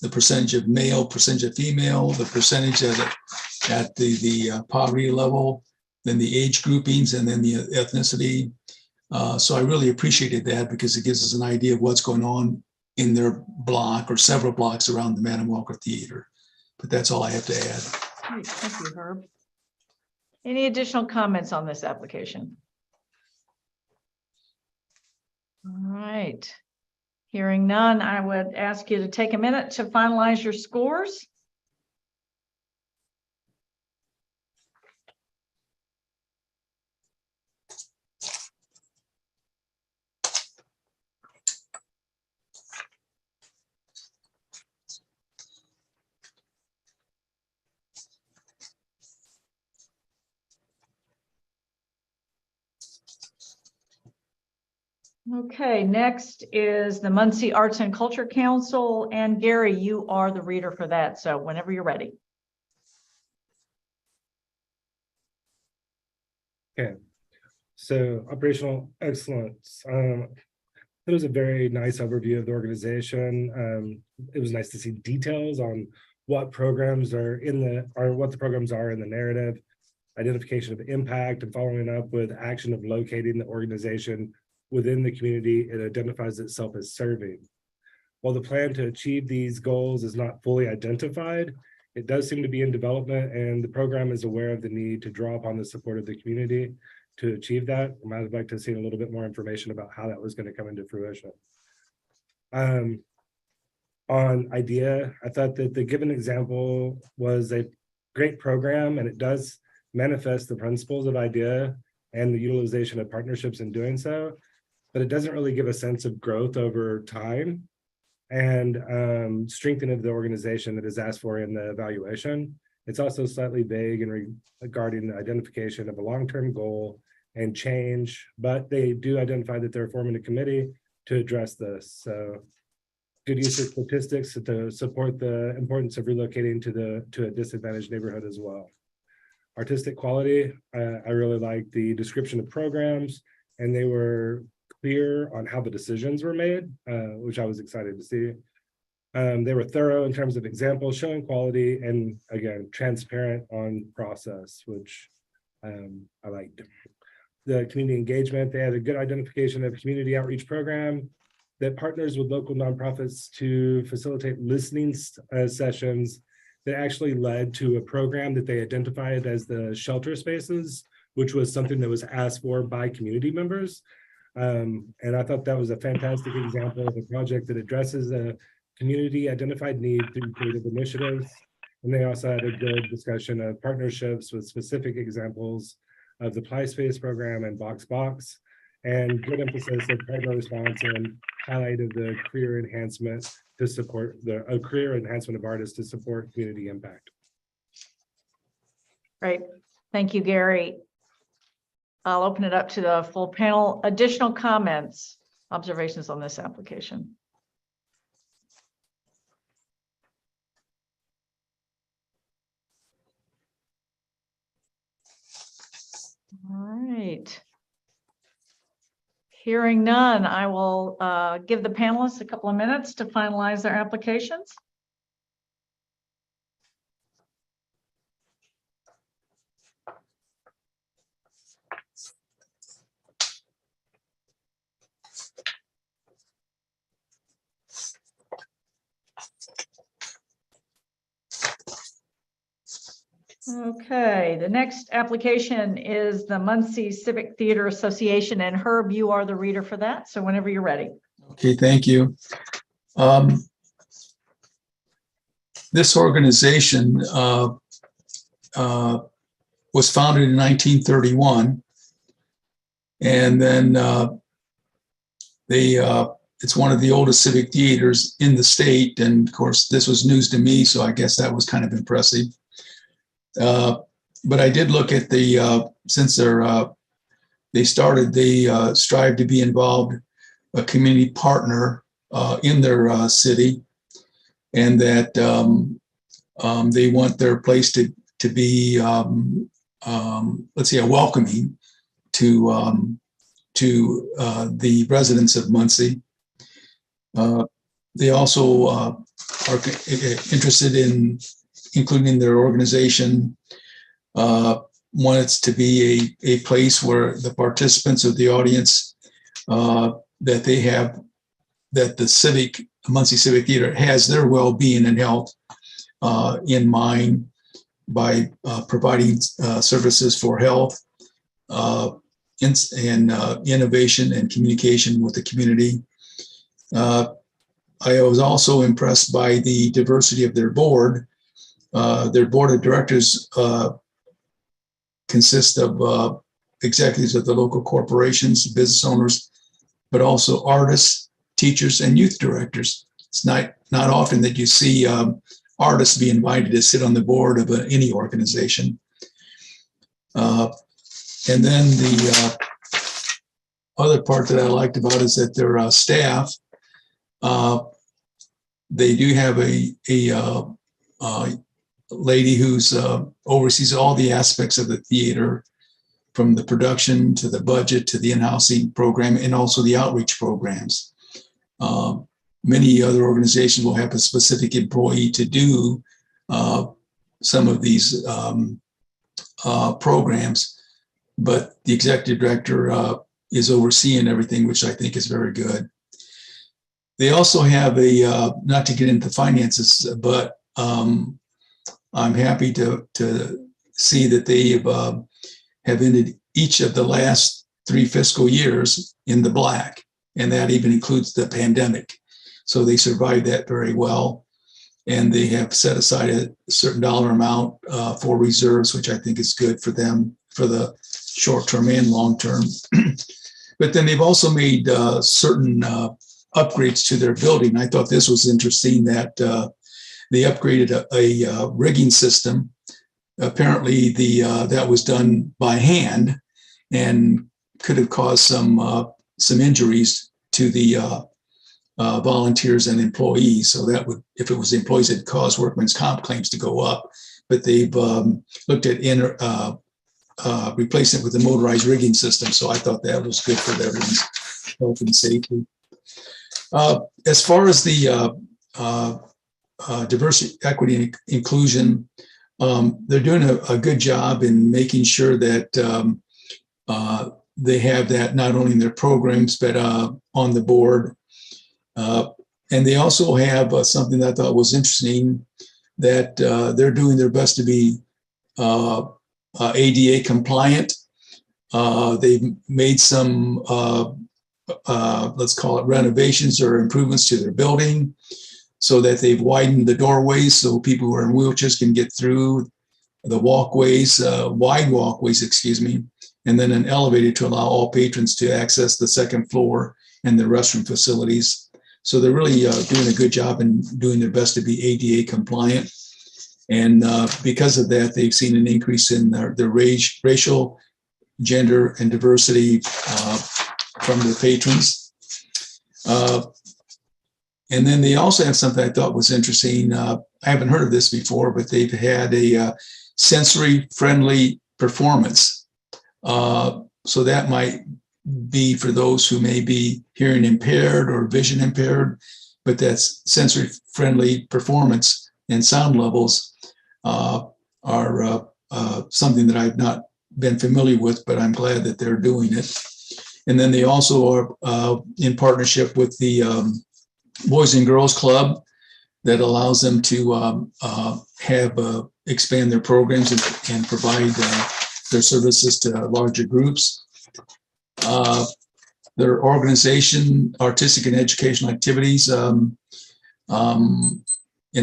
the percentage of male, percentage of female, the percentage at the poverty level, then the age groupings, and then the ethnicity. So I really appreciated that because it gives us an idea of what's going on in their block or several blocks around the Madam Walker Theater. But that's all I have to add. Great. Thank you, Herb. Any additional comments on this application? All right. Hearing none, I would ask you to take a minute to finalize your scores. Okay, next is the Muncie Arts and Culture Council, and Gary, you are the reader for that, so whenever you're ready. Okay, so operational excellence. It was a very nice overview of the organization. It was nice to see details on what programs are in what the programs are in the narrative, identification of impact, and following up with action of locating the organization within the community it identifies itself as serving. While the plan to achieve these goals is not fully identified, it does seem to be in development, and the program is aware of the need to draw upon the support of the community to achieve that. I might like to see a little bit more information about how that was going to come into fruition. On IDEA, I thought that the given example was a great program, and it does manifest the principles of IDEA and the utilization of partnerships in doing so, but it doesn't really give a sense of growth over time and strengthening of the organization that is asked for in the evaluation. It's also slightly vague regarding the identification of a long-term goal and change, but they do identify that they're forming a committee to address this. So good use of statistics to support the importance of relocating to a disadvantaged neighborhood as well. Artistic quality, I really like the description of programs, and they were clear on how the decisions were made, which I was excited to see. They were thorough in terms of examples, showing quality, and again, transparent on process, which I liked. The community engagement, they had a good identification of community outreach program that partners with local nonprofits to facilitate listening sessions that actually led to a program that they identified as the shelter spaces, which was something that was asked for by community members. And I thought that was a fantastic example of a project that addresses a community identified need through creative initiatives. And they also had a good discussion of partnerships with specific examples of the Ply Space program and Box, and good emphasis of partner response and highlight of the career enhancement to support the career enhancement of artists to support community impact. Great, thank you, Gary. I'll open it up to the full panel. Additional comments, observations on this application? All right. Hearing none, I will give the panelists a couple of minutes to finalize their applications. Okay, the next application is the Muncie Civic Theater Association, and Herb, you are the reader for that. So whenever you're ready. Okay, thank you. This organization was founded in 1931, and then it's one of the oldest civic theaters in the state. And of course, this was news to me, so I guess that was kind of impressive. But I did look at since they started, they strive to be involved, a community partner in their city, and that they want their place to be, let's say, a welcoming to the residents of Muncie. They also are interested in including their organization, wants to be a place where the participants of the audience that the Muncie Civic Theater has their well-being and health in mind by providing services for health and innovation and communication with the community. I was also impressed by the diversity of their board. Their board of directors consist of executives of the local corporations, business owners, but also artists, teachers, and youth directors. It's not often that you see artists be invited to sit on the board of any organization. And then other part that I liked about is that their staff, they do have a lady who's oversees all the aspects of the theater, from the production to the budget to the in-housing program and also the outreach programs. Many other organizations will have a specific employee to do some of these programs, but the executive director is overseeing everything, which I think is very good. They also have not to get into finances, but I'm happy to see that they have ended each of the last 3 fiscal years in the black, and that even includes the pandemic. So they survived that very well, and they have set aside a certain dollar amount for reserves, which I think is good for them for the short term and long term. But then they've also made certain upgrades to their building. I thought this was interesting that they upgraded a rigging system. Apparently that was done by hand and could have caused some injuries to the volunteers and employees. So that would, if it was employees, it'd cause workman's comp claims to go up. But they've looked at replacing it with a motorized rigging system. So I thought that was good for everyone's health and safety. As far as the diversity, equity, and inclusion, they're doing a good job in making sure that they have that not only in their programs, but on the board. And they also have something that I thought was interesting, that they're doing their best to be ADA compliant. They've made some, let's call it renovations or improvements to their building, so that they've widened the doorways so people who are in wheelchairs can get through, the walkways, wide walkways, excuse me, and then an elevator to allow all patrons to access the second floor and the restroom facilities. So they're really doing a good job and doing their best to be ADA compliant. And because of that, they've seen an increase in their racial, gender, and diversity from their patrons. And then they also have something I thought was interesting. I haven't heard of this before, but they've had a sensory-friendly performance. So that might be for those who may be hearing impaired or vision impaired, but that's sensory-friendly performance and sound levels are something that I've not been familiar with, but I'm glad that they're doing it. And then they also are in partnership with the Boys and Girls Club that allows them to expand their programs and provide their services to larger groups. Their organization, artistic and educational activities, in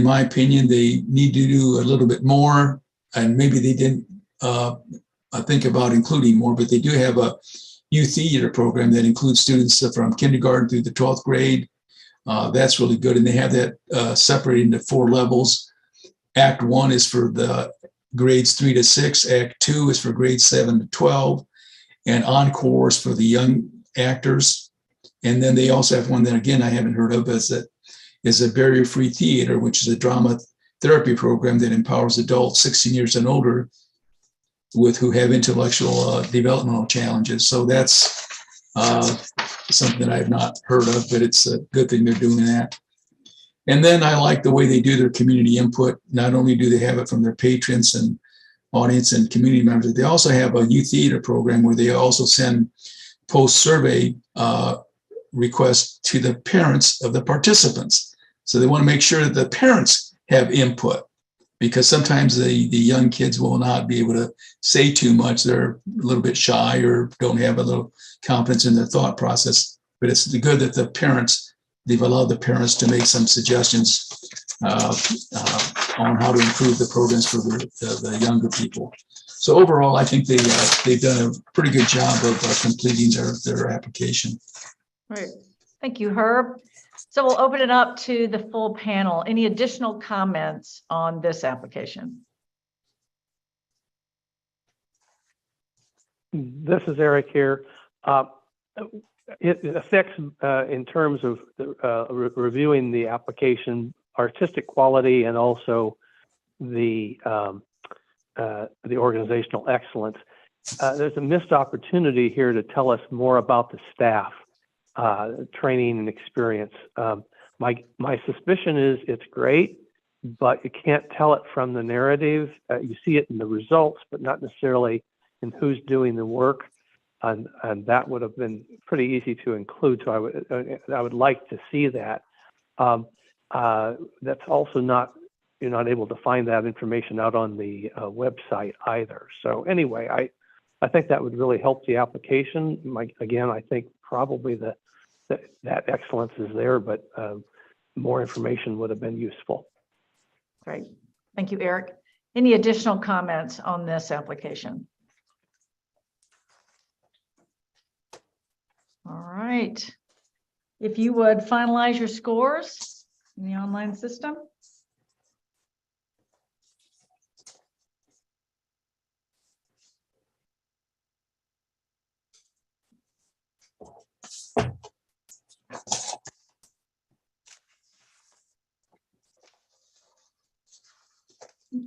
my opinion, they need to do a little bit more, and maybe they didn't think about including more, but they do have a youth theater program that includes students from kindergarten through the 12th grade. That's really good, and they have that separated into 4 levels. Act 1 is for the grades 3 to 6. Act 2 is for grades 7 to 12, and Encore is for the young actors. And then they also have one that, again, I haven't heard of, is a barrier-free theater, which is a drama therapy program that empowers adults 16 years and older who have intellectual developmental challenges. So that's something that I've not heard of, but it's a good thing they're doing that. And then I like the way they do their community input. Not only do they have it from their patrons and audience and community members, they also have a youth theater program where they also send post-survey requests to the parents of the participants. So they want to make sure that the parents have input, because sometimes the young kids will not be able to say too much. They're a little bit shy or don't have a little confidence in their thought process. But it's good that they've allowed the parents to make some suggestions on how to improve the programs for the younger people. So overall, I think they've done a pretty good job of completing their application. Right. Thank you, Herb. So we'll open it up to the full panel. Any additional comments on this application? This is Eric here. it affects in terms of reviewing the application, artistic quality, and also the organizational excellence. There's a missed opportunity here to tell us more about the staff, training and experience. My suspicion is it's great, but you can't tell it from the narrative. You see it in the results, but not necessarily in who's doing the work. And that would have been pretty easy to include. So I would like to see that. That's also not, you're not able to find that information out on the website either. So anyway, I think that would really help the application. Again, I think probably that excellence is there, but more information would have been useful. Great. Thank you, Eric. Any additional comments on this application? All right. If you would finalize your scores in the online system.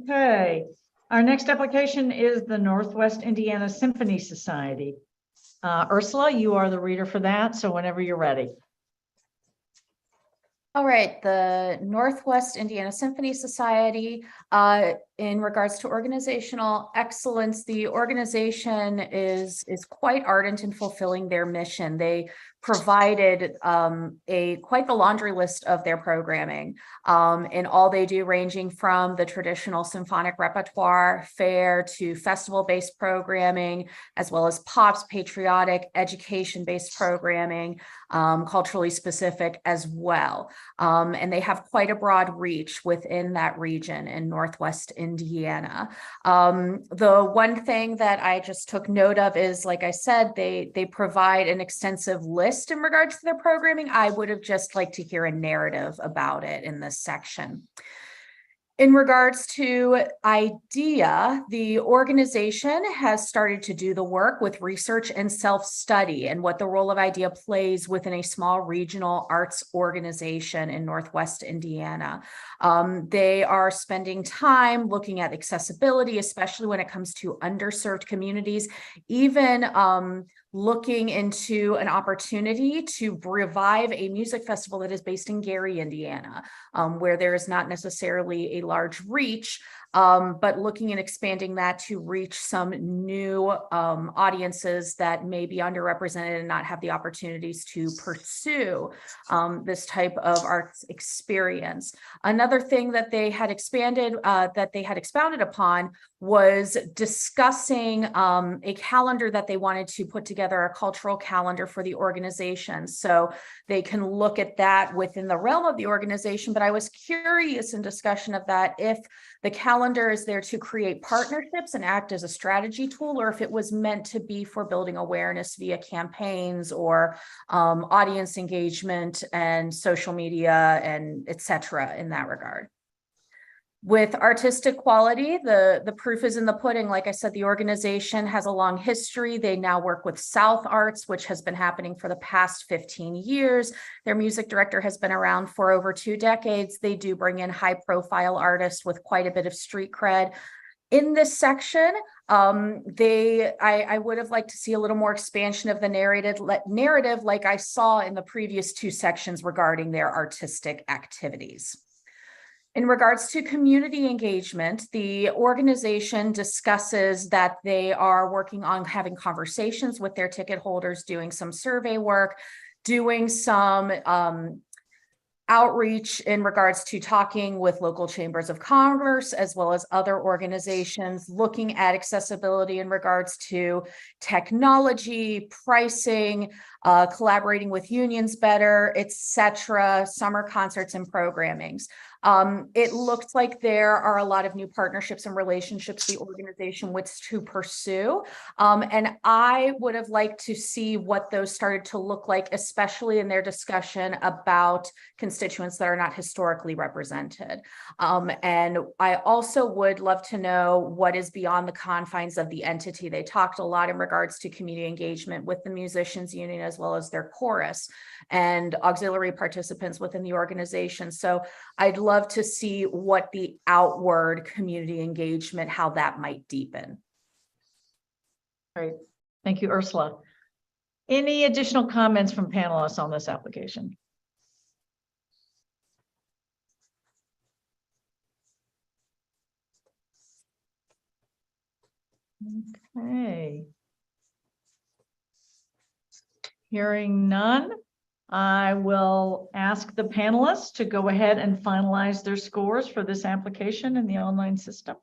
Okay, our next application is the Northwest Indiana Symphony Society. Ursula, you are the reader for that, so whenever you're ready. All right, the Northwest Indiana Symphony Society, in regards to organizational excellence, the organization is quite ardent in fulfilling their mission. They provided quite the laundry list of their programming, and all they do, ranging from the traditional symphonic repertoire, fair to festival-based programming, as well as pops, patriotic, education-based programming, culturally specific as well. And they have quite a broad reach within that region in Northwest Indiana. The one thing that I just took note of is, like I said, they provide an extensive list in regards to their programming. I would have just liked to hear a narrative about it in this section. In regards to IDEA, the organization has started to do the work with research and self-study and what the role of IDEA plays within a small regional arts organization in Northwest Indiana. They are spending time looking at accessibility, especially when it comes to underserved communities, even looking into an opportunity to revive a music festival that is based in Gary, Indiana, where there is not necessarily a large reach, but looking and expanding that to reach some new audiences that may be underrepresented and not have the opportunities to pursue this type of arts experience. Another thing that they had expounded upon was discussing a calendar that they wanted to put together, a cultural calendar for the organization. So they can look at that within the realm of the organization. But I was curious in discussion of that, if the calendar is there to create partnerships and act as a strategy tool, or if it was meant to be for building awareness via campaigns or audience engagement and social media and etc. in that regard. With artistic quality, the proof is in the pudding. Like I said, the organization has a long history. They now work with South Arts, which has been happening for the past 15 years. Their music director has been around for over 2 decades. They do bring in high-profile artists with quite a bit of street cred. In this section, I would have liked to see a little more expansion of the narrative like I saw in the previous 2 sections regarding their artistic activities. In regards to community engagement, the organization discusses that they are working on having conversations with their ticket holders, doing some survey work, doing some outreach in regards to talking with local chambers of commerce, as well as other organizations, looking at accessibility in regards to technology, pricing, collaborating with unions better, etc., summer concerts and programmings. It looked like there are a lot of new partnerships and relationships the organization wants to pursue. And I would have liked to see what those started to look like, especially in their discussion about constituents that are not historically represented. And I also would love to know what is beyond the confines of the entity. They talked a lot in regards to community engagement with the musicians union, as well as their chorus and auxiliary participants within the organization. So I'd love to see what the outward community engagement, how that might deepen. Great. Thank you, Ursula. Any additional comments from panelists on this application? Okay. Hearing none, I will ask the panelists to go ahead and finalize their scores for this application in the online system.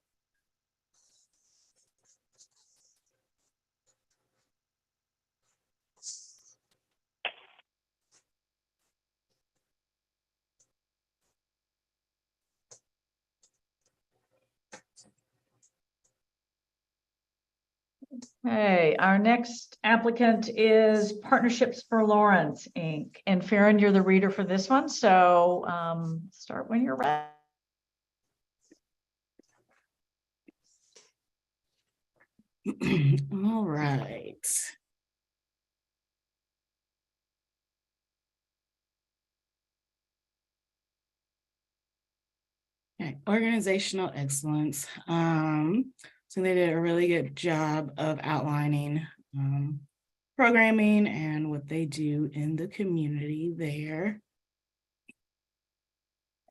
Okay, our next applicant is Partnerships for Lawrence, Inc. And Farron, you're the reader for this one, so start when you're ready. All right. Okay, organizational excellence. So they did a really good job of outlining programming and what they do in the community there.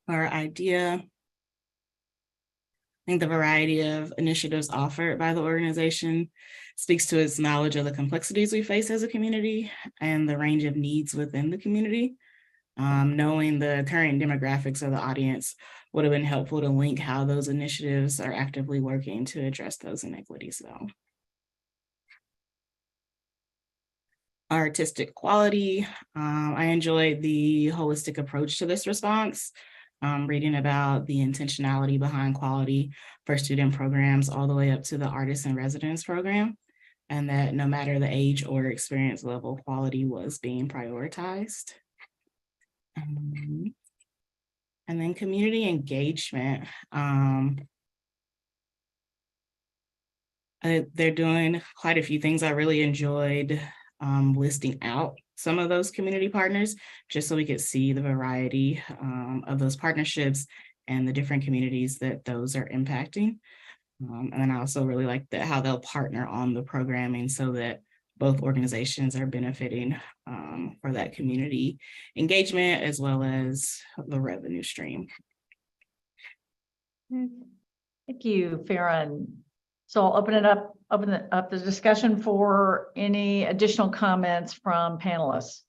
Our idea, I think the variety of initiatives offered by the organization speaks to its knowledge of the complexities we face as a community and the range of needs within the community. Knowing the current demographics of the audience would have been helpful to link how those initiatives are actively working to address those inequities though. Artistic quality, I enjoyed the holistic approach to this response. Reading about the intentionality behind quality for student programs all the way up to the artist in residence program, and that no matter the age or experience level, quality was being prioritized. And then community engagement. They're doing quite a few things. I really enjoyed listing out some of those community partners, just so we could see the variety of those partnerships and the different communities that those are impacting. And then I also really like how they'll partner on the programming so that both organizations are benefiting for that community engagement as well as the revenue stream. Thank you, Farron. So I'll open up the discussion for any additional comments from panelists.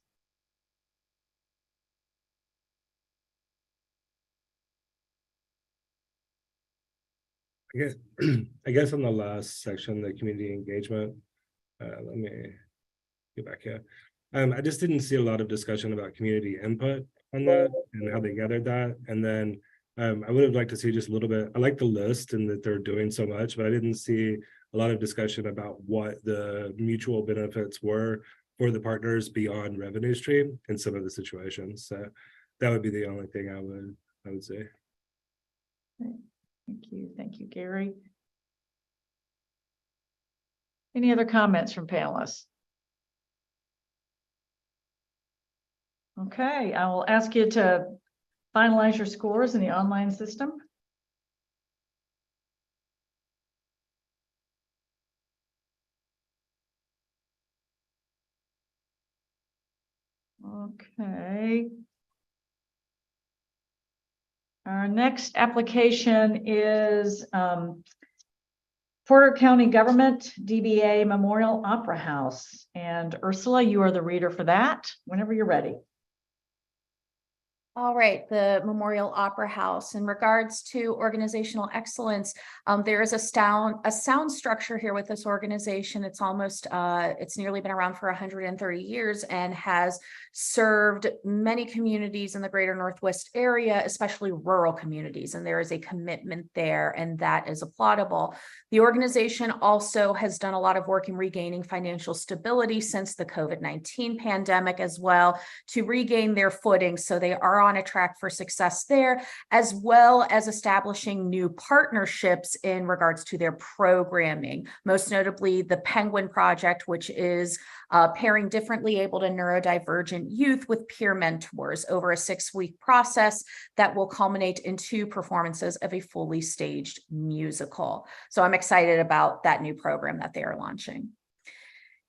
I guess on the last section, the community engagement, let me get back here. I just didn't see a lot of discussion about community input on that and how they gathered that. And then I would have liked to see just a little bit. I like the list and that they're doing so much, but I didn't see a lot of discussion about what the mutual benefits were for the partners beyond revenue stream in some of the situations. So that would be the only thing I would say. Thank you, Gary. Any other comments from panelists? Okay, I will ask you to finalize your scores in the online system. Okay. Our next application is Porter County Government DBA Memorial Opera House. And Ursula, you are the reader for that whenever you're ready. All right, the Memorial Opera House. In regards to organizational excellence, there is a sound structure here with this organization. It's it's nearly been around for 130 years and has served many communities in the greater Northwest area, especially rural communities. And there is a commitment there, and that is applaudable. The organization also has done a lot of work in regaining financial stability since the COVID-19 pandemic as well, to regain their footing. So they are on a track for success there, as well as establishing new partnerships in regards to their programming, most notably the Penguin Project, which is pairing differently able to neurodivergent youth with peer mentors over a 6-week process that will culminate in 2 performances of a fully staged musical. So I'm excited about that new program that they are launching.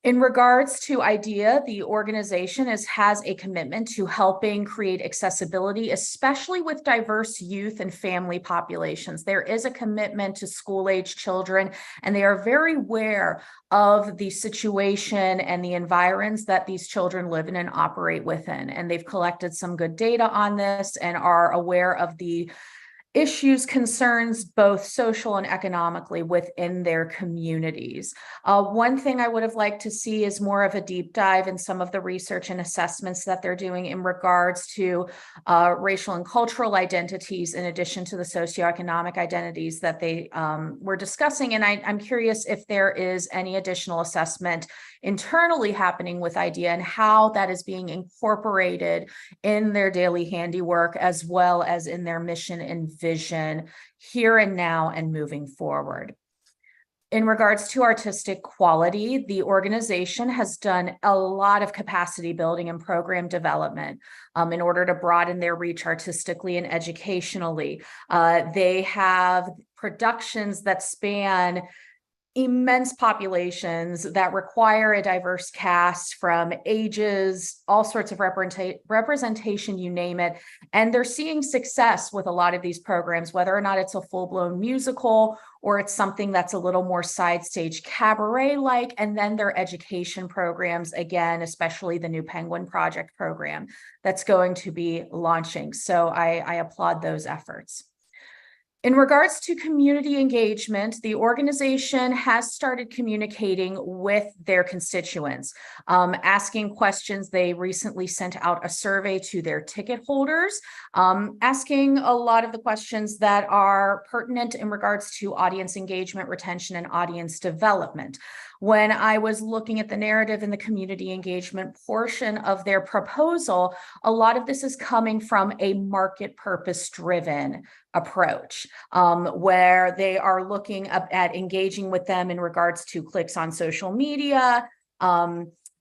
In regards to IDEA, the organization has a commitment to helping create accessibility, especially with diverse youth and family populations. There is a commitment to school-age children, and they are very aware of the situation and the environs that these children live in and operate within. And they've collected some good data on this and are aware of the issues, concerns, both social and economically within their communities. One thing I would have liked to see is more of a deep dive in some of the research and assessments that they're doing in regards to racial and cultural identities, in addition to the socioeconomic identities that they were discussing. And I'm curious if there is any additional assessment internally happening with IDEA and how that is being incorporated in their daily handiwork, as well as in their mission and vision here and now and moving forward. In regards to artistic quality, the organization has done a lot of capacity building and program development in order to broaden their reach artistically and educationally. They have productions that span immense populations that require a diverse cast from ages, all sorts of representation, you name it. And they're seeing success with a lot of these programs, whether or not it's a full-blown musical or it's something that's a little more side stage cabaret-like, and then their education programs, again, especially the new Penguin Project program that's going to be launching. So I applaud those efforts. In regards to community engagement, the organization has started communicating with their constituents, asking questions. They recently sent out a survey to their ticket holders, asking a lot of the questions that are pertinent in regards to audience engagement, retention, and audience development. When I was looking at the narrative and the community engagement portion of their proposal, a lot of this is coming from a market purpose driven approach, where they are looking at engaging with them in regards to clicks on social media,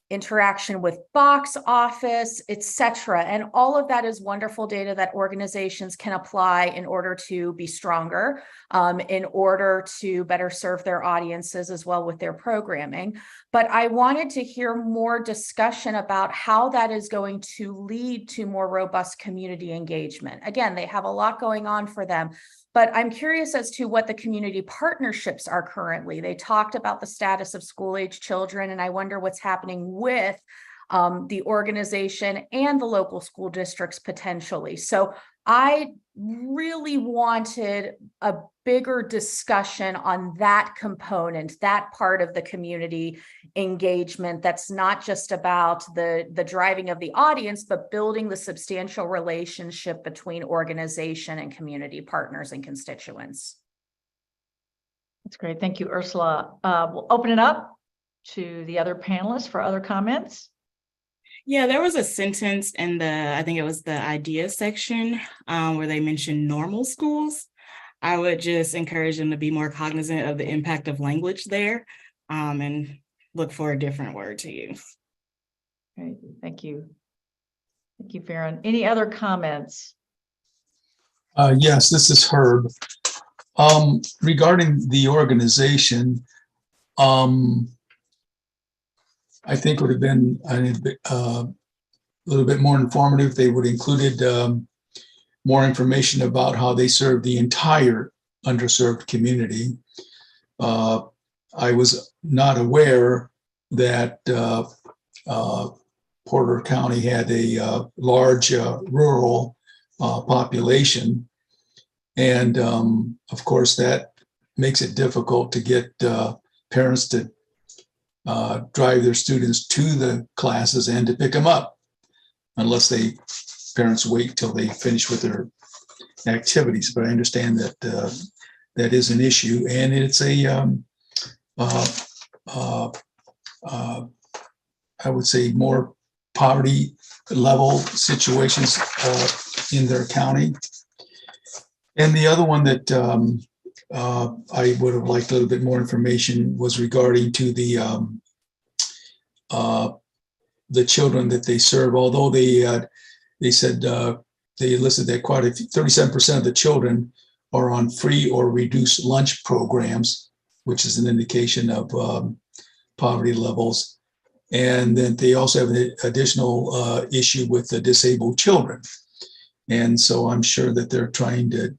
interaction with box office, etc. And all of that is wonderful data that organizations can apply in order to be stronger, in order to better serve their audiences as well with their programming. But I wanted to hear more discussion about how that is going to lead to more robust community engagement. Again, they have a lot going on for them, but I'm curious as to what the community partnerships are currently. They talked about the status of school-age children, and I wonder what's happening with the organization and the local school districts potentially. So I really wanted a bigger discussion on that component, that part of the community engagement that's not just about the driving of the audience, but building the substantial relationship between organization and community partners and constituents. That's great. Thank you, Ursula. We'll open it up to the other panelists for other comments. Yeah, there was a sentence in I think it was the idea section where they mentioned normal schools. I would just encourage them to be more cognizant of the impact of language there and look for a different word to use. Great, thank you. Thank you, Farron. Any other comments? Yes, this is Herb. Regarding the organization, I think it would have been a little bit more informative if they would have included more information about how they serve the entire underserved community. I was not aware that Porter County had a large rural population. And of course, that makes it difficult to get parents to drive their students to the classes and to pick them up, unless parents wait till they finish with their activities. But I understand that that is an issue, and it's I would say more poverty level situations in their county. And the other one that I would have liked a little bit more information was regarding to the children that they serve. Although they said they listed that quite a few, 37% of the children are on free or reduced lunch programs, which is an indication of poverty levels. And then they also have an additional issue with the disabled children. And so I'm sure that they're trying to,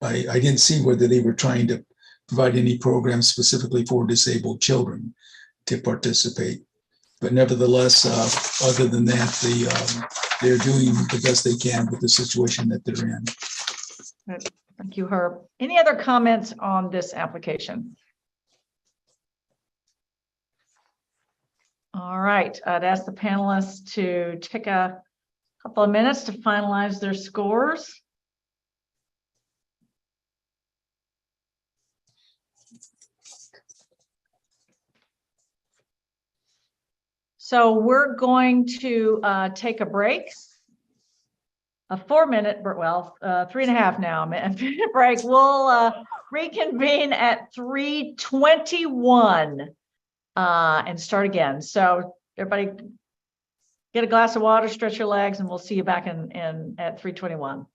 I didn't see whether they were trying to provide any programs specifically for disabled children to participate. But nevertheless, other than that, they're doing the best they can with the situation that they're in. Thank you, Herb. Any other comments on this application? All right, I'd ask the panelists to take a couple of minutes to finalize their scores. So we're going to take a break, a 4-minute, well, 3.5 now, minute break. We'll reconvene at 3:21 and start again. So everybody get a glass of water, stretch your legs, and we'll see you back at 3:21.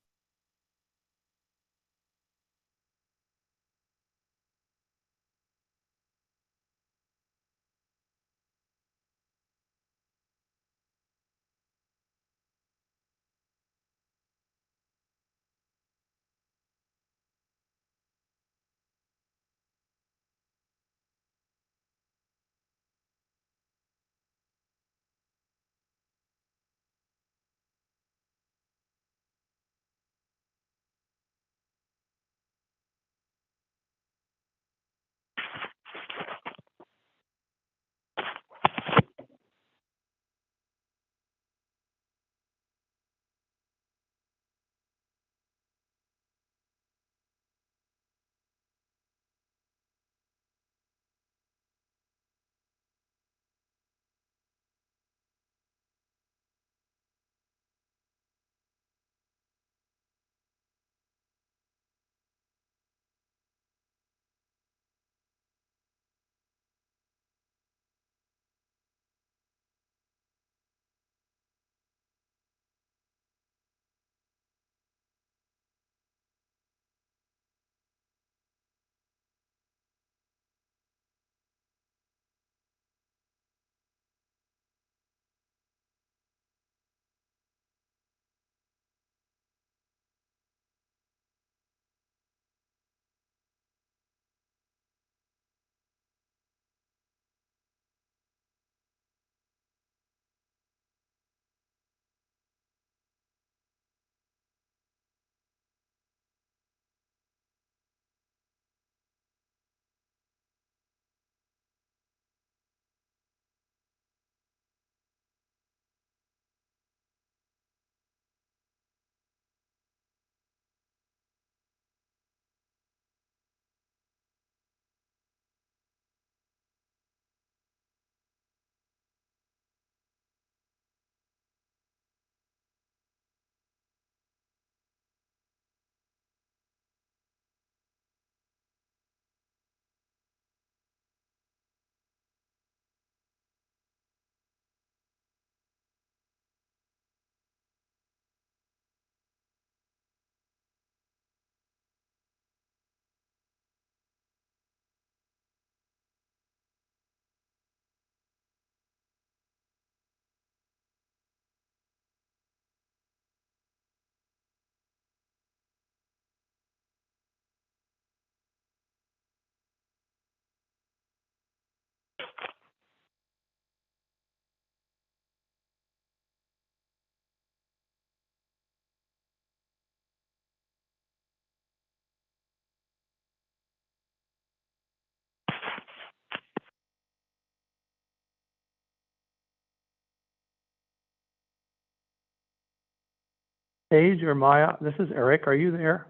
Paige or Maya, this is Eric. Are you there?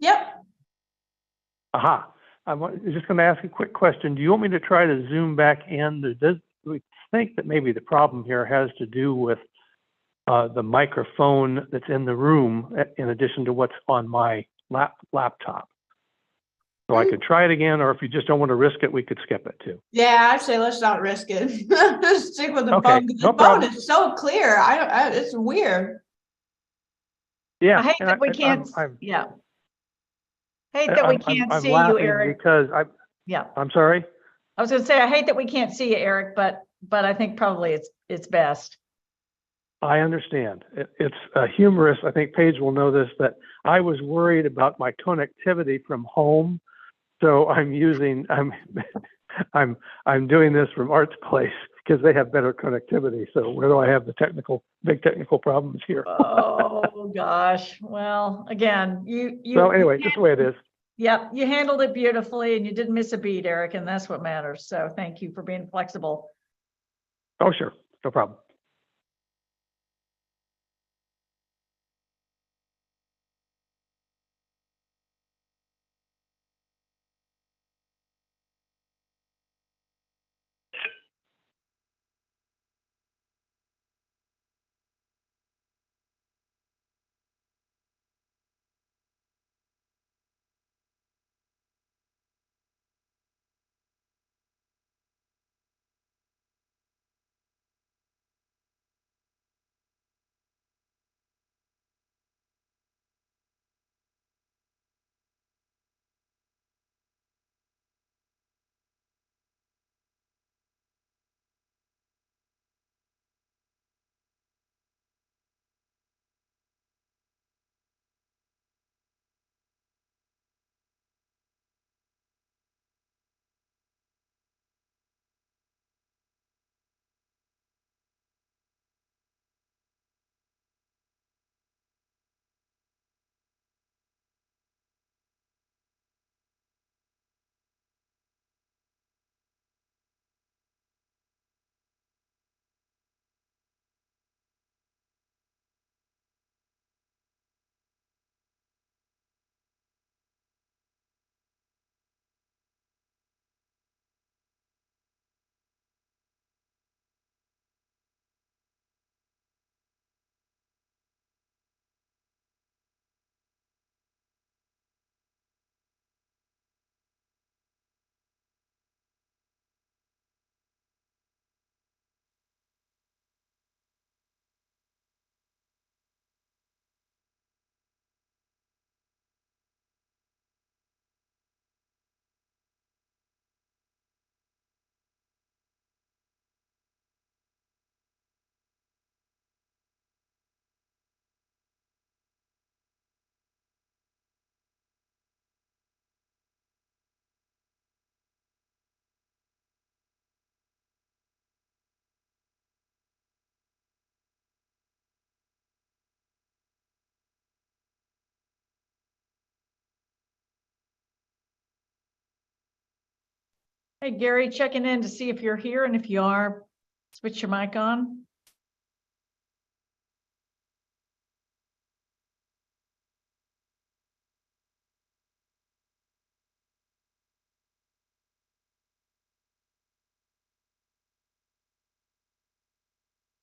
Yep. Aha. I'm just going to ask a quick question. Do you want me to try to zoom back in? Do we think that maybe the problem here has to do with the microphone that's in the room in addition to what's on my laptop? So I could try it again, or if you just don't want to risk it, we could skip it too. Yeah, I'd say let's not risk it. Just stick with the Okay, phone. no The phone problem. is so clear. It's weird. Yeah. I hate and that we can't, yeah. Hate that we can't I'm see you, laughing Eric. because Yeah, I'm sorry. I was gonna say, I hate that we can't see you, Eric, but I think probably it's best. I understand. It's humorous. I think Paige will know this, that I was worried about my connectivity from home. So I'm doing this from Arts Place because they have better connectivity. So where do I have the big technical problems here? Oh, gosh. Well, again, So anyway, just the way it is. Yep, you handled it beautifully and you didn't miss a beat, Eric, and that's what matters. So thank you for being flexible. Oh, sure. No problem. Hey, Gary, checking in to see if you're here, and if you are, switch your mic on.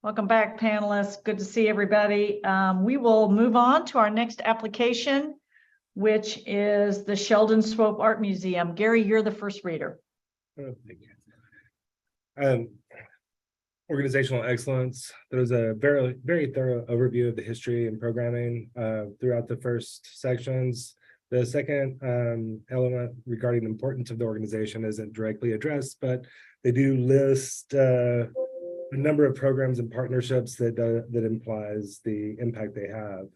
Welcome back, panelists. Good to see everybody. We will move on to our next application, which is the Sheldon Swope Art Museum. Gary, you're the first reader. Oh, thank you. Organizational excellence. There's a very thorough overview of the history and programming throughout the first sections. The second element regarding the importance of the organization isn't directly addressed, but they do list a number of programs and partnerships that implies the impact they have.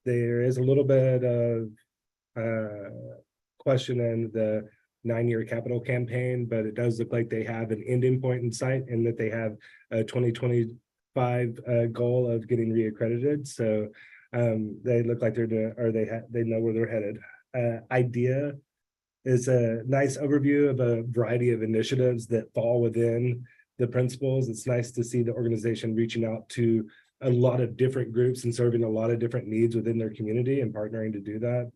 There is a little bit of question in the 9-year capital campaign, but it does look like they have an ending point in sight, and that they have a 2025 goal of getting reaccredited. So they look like they're doing, or they know where they're headed. IDEA is a nice overview of a variety of initiatives that fall within the principles. It's nice to see the organization reaching out to a lot of different groups and serving a lot of different needs within their community and partnering to do that.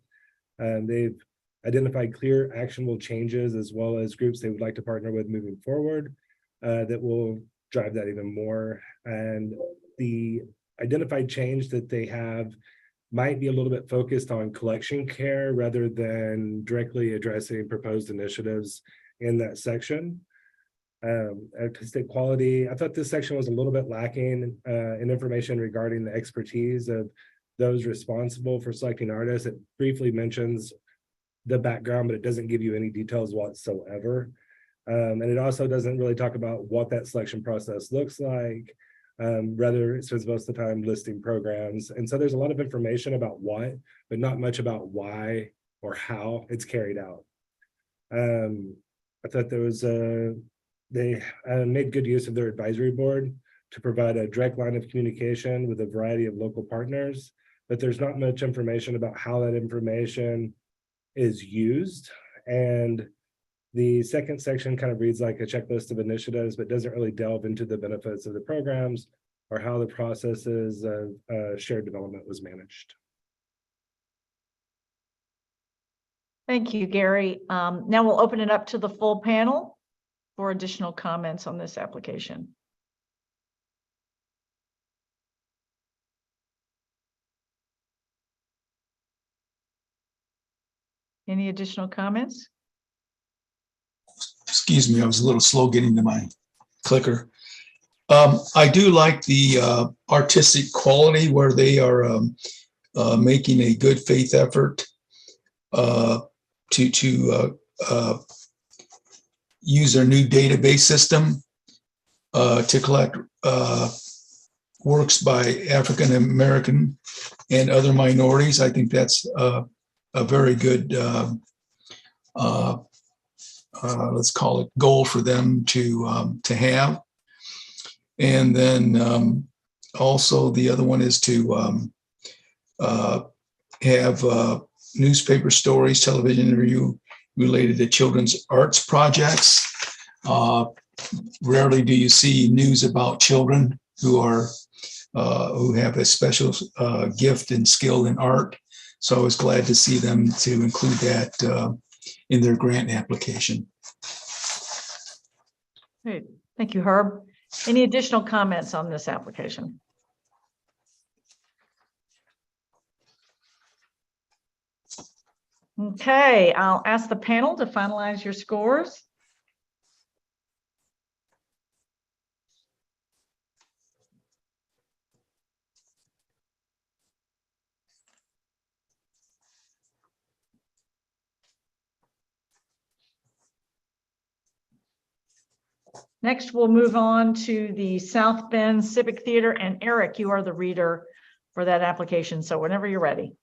They've identified clear actionable changes as well as groups they would like to partner with moving forward that will drive that even more. And the identified change that they have might be a little bit focused on collection care rather than directly addressing proposed initiatives in that section. Artistic quality, I thought this section was a little bit lacking in information regarding the expertise of those responsible for selecting artists. It briefly mentions the background, but it doesn't give you any details whatsoever. And it also doesn't really talk about what that selection process looks like. Rather, it spends most of the time listing programs. And so there's a lot of information about what, but not much about why or how it's carried out. I thought there was they made good use of their advisory board to provide a direct line of communication with a variety of local partners, but there's not much information about how that information is used. And the second section kind of reads like a checklist of initiatives, but doesn't really delve into the benefits of the programs or how the processes of shared development was managed. Thank you, Gary. Now we'll open it up to the full panel for additional comments on this application. Any additional comments? Excuse me, I was a little slow getting to my clicker. I do like the artistic quality where they are making a good faith effort to use their new database system to collect works by African American and other minorities. I think that's a very good, let's call it, goal for them to have. And then also the other one is to have newspaper stories, television interview related to children's arts projects. Rarely do you see news about children who are who have a special gift and skill in art. So I was glad to see them to include that in their grant application. Great, thank you, Herb. Any additional comments on this application? Okay, I'll ask the panel to finalize your scores. Next, we'll move on to the South Bend Civic Theater, and Eric, you are the reader for that application. So whenever you're ready.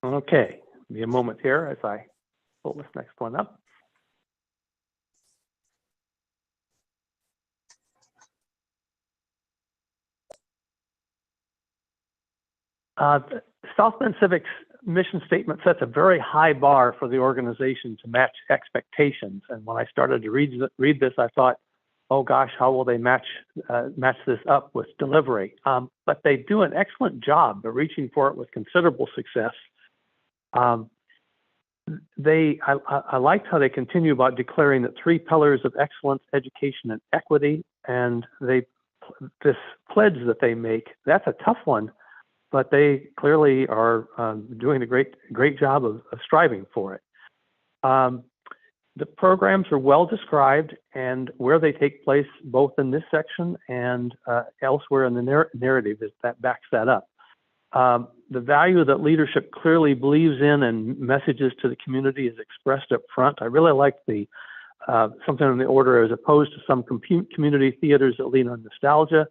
Okay, be a moment here as I pull this next one up. South Bend Civic's mission statement sets a very high bar for the organization to match expectations. And when I started to read this, I thought, oh gosh, how will they match this up with delivery? But they do an excellent job of reaching for it with considerable success. I liked how they continue about declaring that 3 pillars of excellence, education, and equity. And this pledge that they make, that's a tough one, but they clearly are doing a great job of striving for it. The programs are well described and where they take place, both in this section and elsewhere in the narrative, that backs that up. The value that leadership clearly believes in and messages to the community is expressed up front. I really like the something in the order as opposed to some community theaters that lean on nostalgia.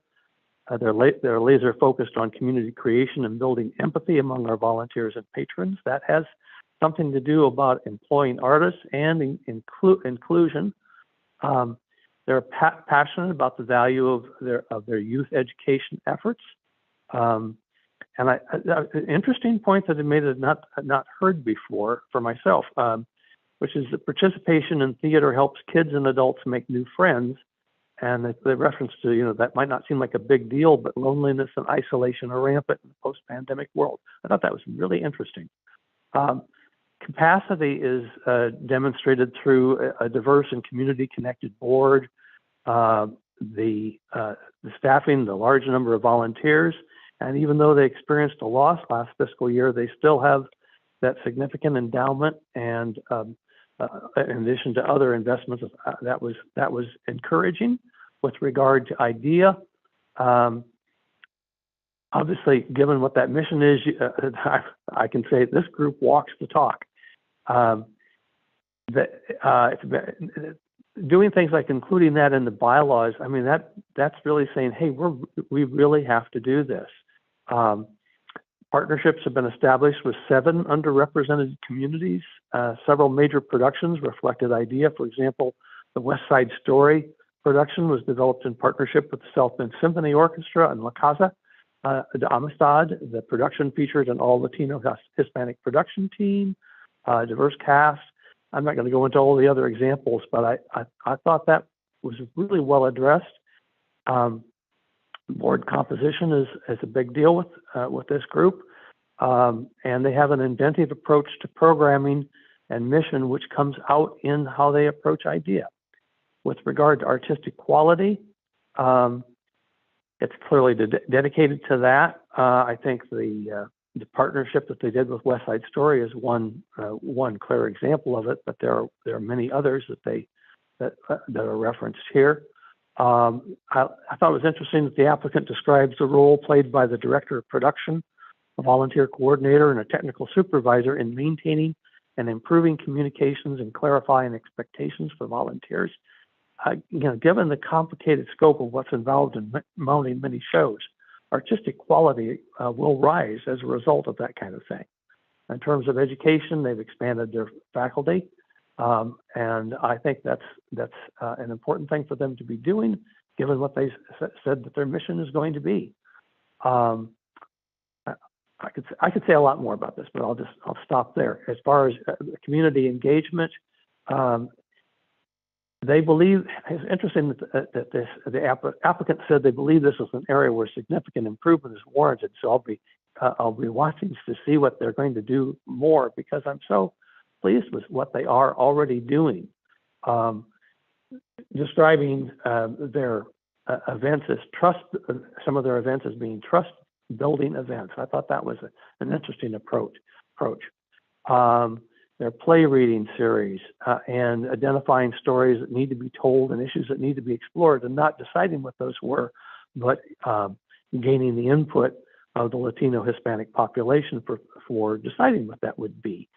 They're laser focused on community creation and building empathy among our volunteers and patrons. That has something to do about employing artists and inclusion. They're passionate about the value of their youth education efforts. And an interesting point that I made is not heard before for myself, which is that participation in theater helps kids and adults make new friends And the reference to, that might not seem like a big deal, but loneliness and isolation are rampant in the post-pandemic world. I thought that was really interesting. Capacity is demonstrated through a diverse and community-connected board, the staffing, the large number of volunteers, and even though they experienced a loss last fiscal year, they still have that significant endowment, and in addition to other investments, that was encouraging with regard to IDEA. Obviously, given what that mission is, I can say this group walks the talk. Doing things like including that in the bylaws, I mean, that's really saying, hey, we really have to do this. Partnerships have been established with 7 underrepresented communities. Several major productions reflected IDEA. For example, the West Side Story production was developed in partnership with the South Bend Symphony Orchestra and La Casa de Amistad. The production featured an all-Latino Hispanic production team, diverse cast. I'm not going to go into all the other examples, but I thought that was really well addressed. Board composition is a big deal with this group, and they have an inventive approach to programming and mission, which comes out in how they approach IDEA. With regard to artistic quality, it's clearly dedicated to that. I think the partnership that they did with West Side Story is one clear example of it, but there are many others that are referenced here. I thought it was interesting that the applicant describes the role played by the director of production, a volunteer coordinator, and a technical supervisor in maintaining and improving communications and clarifying expectations for volunteers. Given the complicated scope of what's involved in mounting many shows, artistic quality will rise as a result of that kind of thing. In terms of education, they've expanded their faculty, and I think that's an important thing for them to be doing, given what they said that their mission is going to be. I could say a lot more about this, but I'll stop there. As far as community engagement, they believe, it's interesting that the applicant said they believe this is an area where significant improvement is warranted. So I'll be watching to see what they're going to do more, because I'm so pleased with what they are already doing. Describing their events as some of their events as being trust building events. I thought that was an interesting approach. Their play reading series and identifying stories that need to be told and issues that need to be explored, and not deciding what those were, but gaining the input of the Latino Hispanic population for deciding what that would be.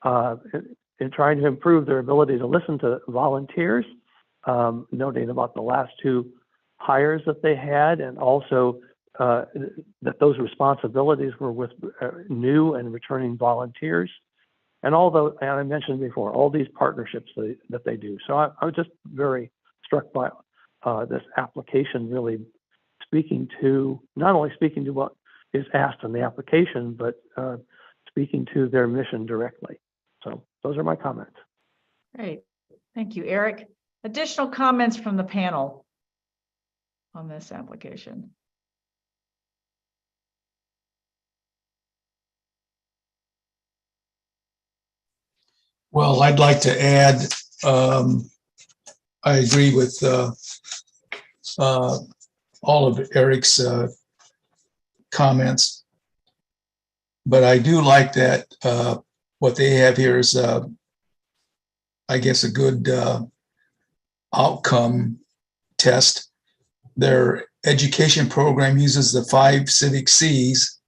In trying to improve their ability to listen to volunteers, noting about the last 2 hires that they had, and also that those responsibilities were with new and returning volunteers. And and I mentioned before, all these partnerships that they do. So I was just very struck by this application really not only speaking to what is asked in the application, but speaking to their mission directly. So those are my comments. Great. Thank you, Eric. Additional comments from the panel on this application? Well, I'd like to add, I agree with all of Eric's comments, but I do like that what they have here is, I guess, a good outcome test. Their education program uses the 5 civic C's,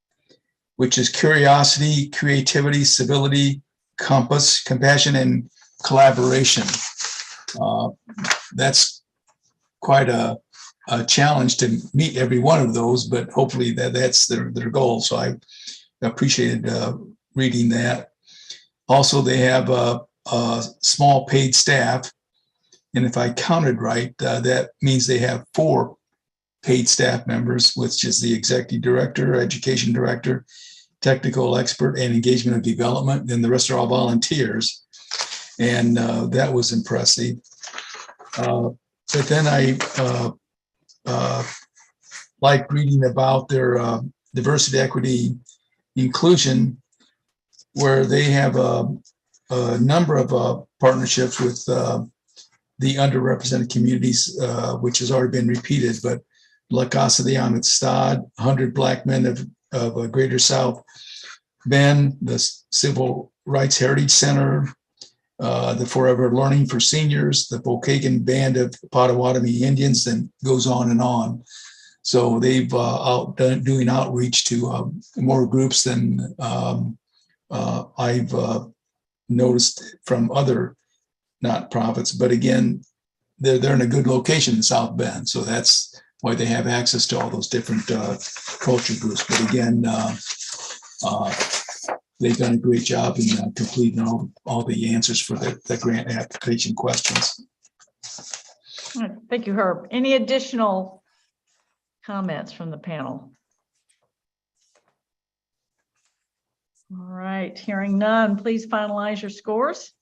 which is curiosity, creativity, civility, compass, compassion, and collaboration. That's quite a challenge to meet every one of those, but hopefully that's their goal. So I appreciated reading that. Also, they have a small paid staff, and if I counted right, that means they have 4 paid staff members, which is the executive director, education director, technical expert, and engagement and development. And the rest are all volunteers. And that was impressive. But then I like reading about their diversity, equity, inclusion, where they have a number of partnerships with the underrepresented communities, which has already been repeated, but La Casa de Amistad, 100 Black Men of Greater South Bend, the Civil Rights Heritage Center, the Forever Learning for Seniors, the Pokagon Band of Potawatomi Indians, and goes on and on. So they've doing outreach to more groups than I've noticed from other nonprofits. But again, they're in a good location in South Bend, so that's why they have access to all those different culture groups. But again, they've done a great job in completing all the answers for the grant application questions. All right, thank you, Herb. Any additional comments from the panel? All right, hearing none, please finalize your scores.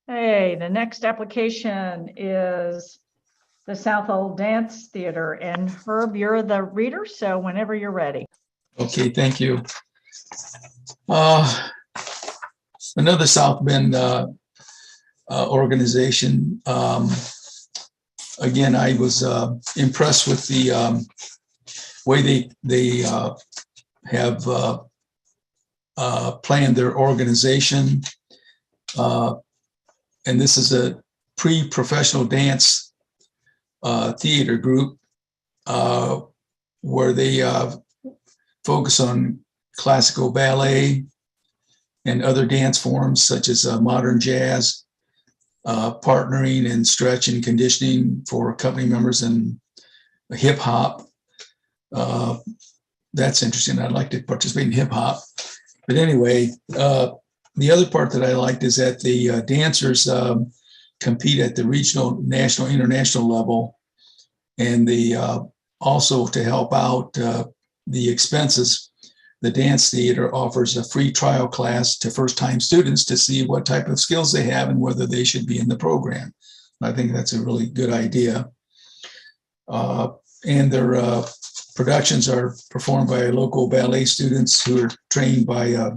Hey, the next application is the South Old Dance Theater, and Herb, you're the reader, so whenever you're ready. Okay, thank you. Another South Bend organization. Again, I was impressed with the way they have planned their organization. And this is a pre-professional dance theater group where they focus on classical ballet and other dance forms such as modern jazz, partnering and stretch and conditioning for company members, and hip hop. That's interesting. I'd like to participate in hip hop. But anyway, the other part that I liked is that the dancers compete at the regional, national, international level, and they also, to help out the expenses, the dance theater offers a free trial class to first-time students to see what type of skills they have and whether they should be in the program. I think that's a really good idea. And their productions are performed by local ballet students who are trained by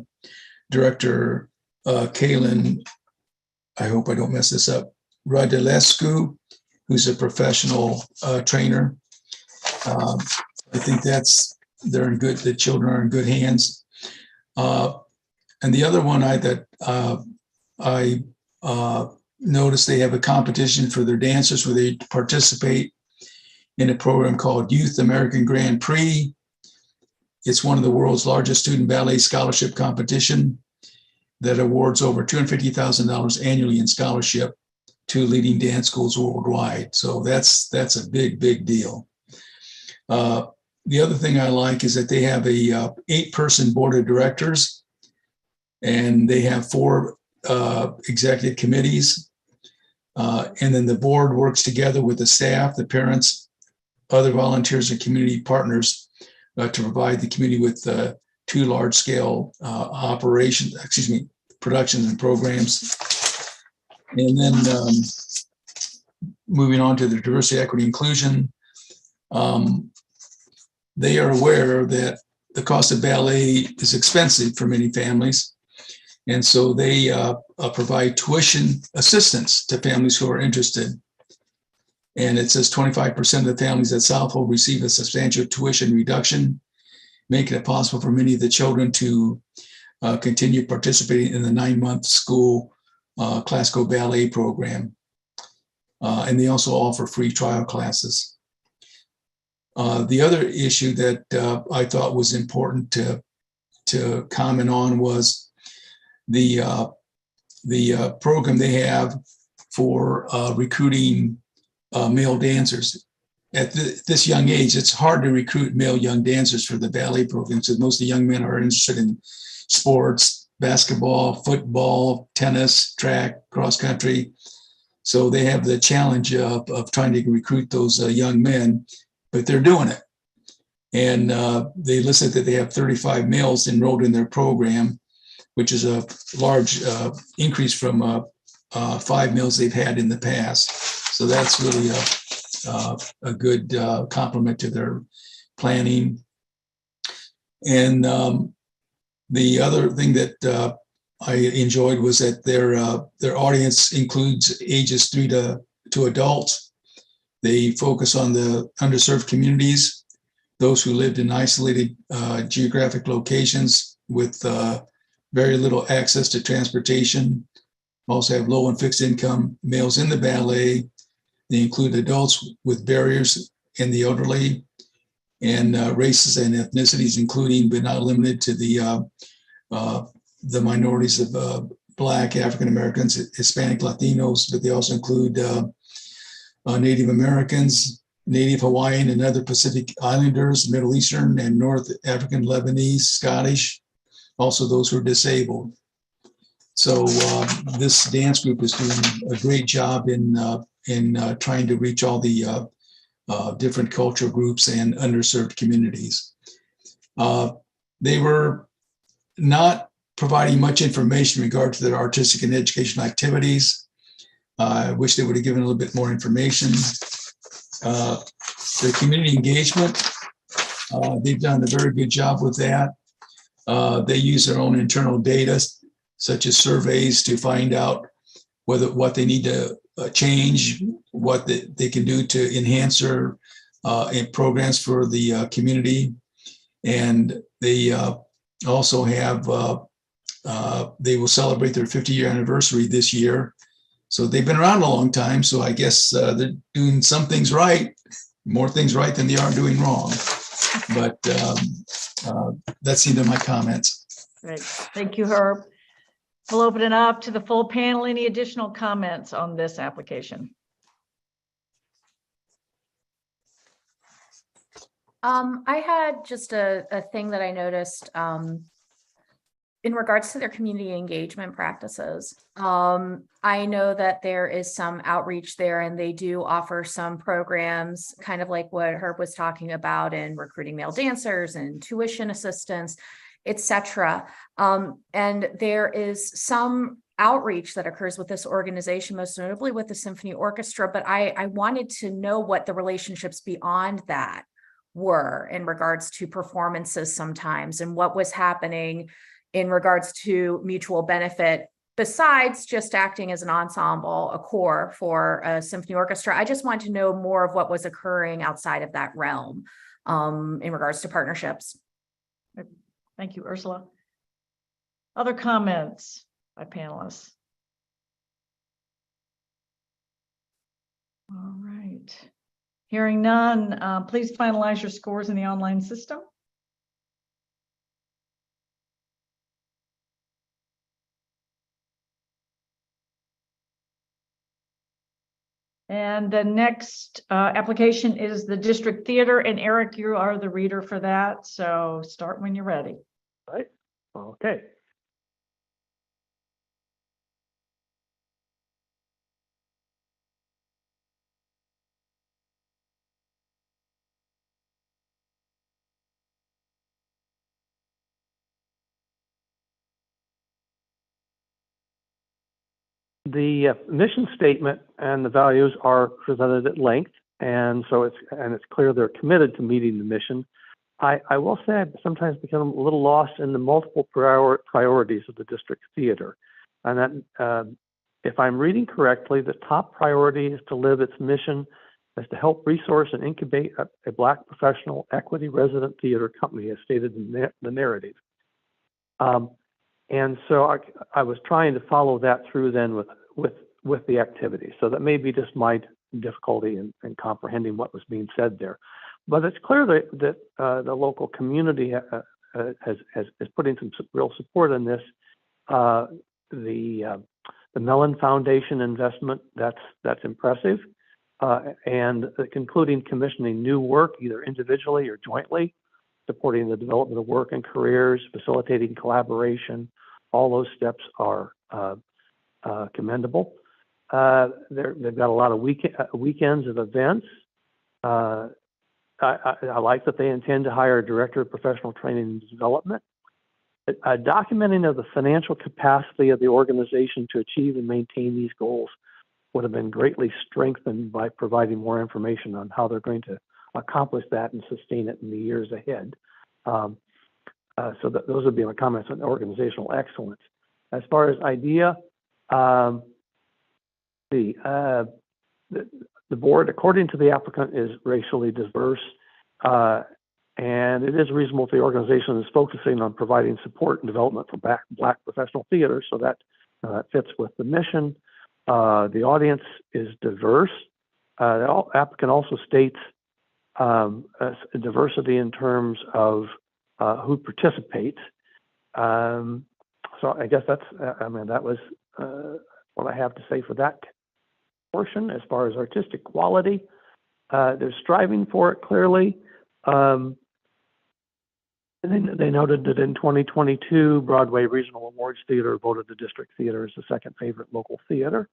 director Kaylin, I hope I don't mess this up, Radulescu, who's a professional trainer. I think they're in good, the children are in good hands. And the other one I noticed, they have a competition for their dancers where they participate in a program called Youth American Grand Prix. It's one of the world's largest student ballet scholarship competition that awards over $250,000 annually in scholarship to leading dance schools worldwide. So that's a big, big deal. The other thing I like is that they have a 8-person board of directors, and they have 4 executive committees. And then the board works together with the staff, the parents, other volunteers, and community partners to provide the community with 2 large-scale productions and programs. And then moving on to the diversity, equity, inclusion, they are aware that the cost of ballet is expensive for many families. And so they provide tuition assistance to families who are interested. And it says 25% of the families at South will receive a substantial tuition reduction, making it possible for many of the children to continue participating in the 9-month school classical ballet program. And they also offer free trial classes. The other issue that I thought was important to comment on was the program they have for recruiting male dancers. At this young age, it's hard to recruit male young dancers for the ballet programs because most of the young men are interested in sports, basketball, football, tennis, track, cross country. So they have the challenge of trying to recruit those young men. but they're doing it. And they listed that they have 35 males enrolled in their program, which is a large increase from 5 males they've had in the past. So that's really a good compliment to their planning. And the other thing that I enjoyed was that their audience includes ages 3 to adults. They focus on the underserved communities, those who lived in isolated geographic locations with very little access to transportation. Also have low and fixed income males in the ballet. They include adults with barriers in the elderly, and races and ethnicities, including but not limited to the minorities of Black, African Americans, Hispanic, Latinos, but they also include Native Americans, Native Hawaiian and other Pacific Islanders, Middle Eastern and North African, Lebanese, Scottish, also those who are disabled. So this dance group is doing a great job in trying to reach all the different cultural groups and underserved communities. They were not providing much information in regard to their artistic and educational activities. I wish they would have given a little bit more information. Their community engagement, they've done a very good job with that. They use their own internal data, such as surveys, to find out what they need to change, what they can do to enhance their programs for the community. And they also have, they will celebrate their 50-year anniversary this year. So they've been around a long time. So I guess they're doing some things right, more things right than they are doing wrong. But that's the end of my comments. Great. Thank you, Herb. We'll open it up to the full panel. Any additional comments on this application? I had just a thing that I noticed in regards to their community engagement practices. I know that there is some outreach there, and they do offer some programs, kind of like what Herb was talking about, in recruiting male dancers and tuition assistance, etc. And there is some outreach that occurs with this organization, most notably with the Symphony Orchestra, but I wanted to know what the relationships beyond that were in regards to performances sometimes, and what was happening in regards to mutual benefit, besides just acting as an ensemble, a core for a symphony orchestra. I just wanted to know more of what was occurring outside of that realm in regards to partnerships. Thank you, Ursula. Other comments by panelists? All right. Hearing none, please finalize your scores in the online system. And the next application is the District Theater, and Eric, you are the reader for that, so start when you're ready. Right. Okay. The mission statement and the values are presented at length, and so it's clear they're committed to meeting the mission. I will say I've sometimes become a little lost in the multiple priorities of the district theater, and that if I'm reading correctly, the top priority is to live its mission as to help resource and incubate a Black professional equity resident theater company, as stated in the narrative. And so I was trying to follow that through then with the activity. So that may be just my difficulty in comprehending what was being said there. But it's clear that the local community is putting some real support in this. The Mellon Foundation investment, that's impressive. And concluding commissioning new work, either individually or jointly, supporting the development of work and careers, facilitating collaboration. All those steps are commendable. They've got a lot of weekends of events. I like that they intend to hire a director of professional training and development. A documenting of the financial capacity of the organization to achieve and maintain these goals would have been greatly strengthened by providing more information on how they're going to accomplish that and sustain it in the years ahead. So those would be my comments on organizational excellence. As far as idea, the board, according to the applicant, is racially diverse, and it is reasonable if the organization is focusing on providing support and development for Black professional theater, so that fits with the mission. The audience is diverse. The applicant also states diversity in terms of who participates. So I guess that's, that was what I have to say for that portion. As far as artistic quality, they're striving for it clearly. And they noted that in 2022, Broadway Regional Awards Theater voted the District Theater as the second favorite local theater.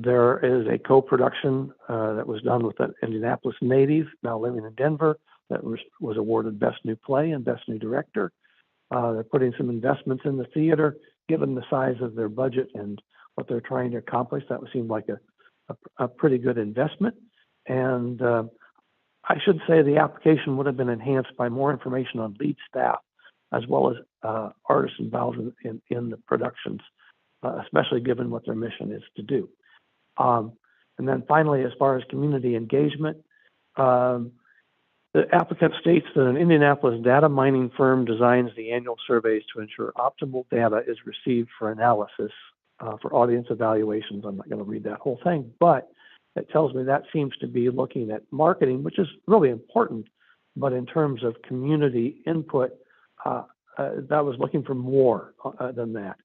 There is a co-production that was done with an Indianapolis native now living in Denver that was awarded Best New Play and Best New Director. They're putting some investments in the theater, given the size of their budget and what they're trying to accomplish. That would seem like a pretty good investment. And I should say the application would have been enhanced by more information on lead staff, as well as artists involved in the productions, especially given what their mission is to do. And then finally, as far as community engagement, the applicant states that an Indianapolis data mining firm designs the annual surveys to ensure optimal data is received for analysis for audience evaluations. I'm not going to read that whole thing, but it tells me that seems to be looking at marketing, which is really important, but in terms of community input, that was looking for more than that.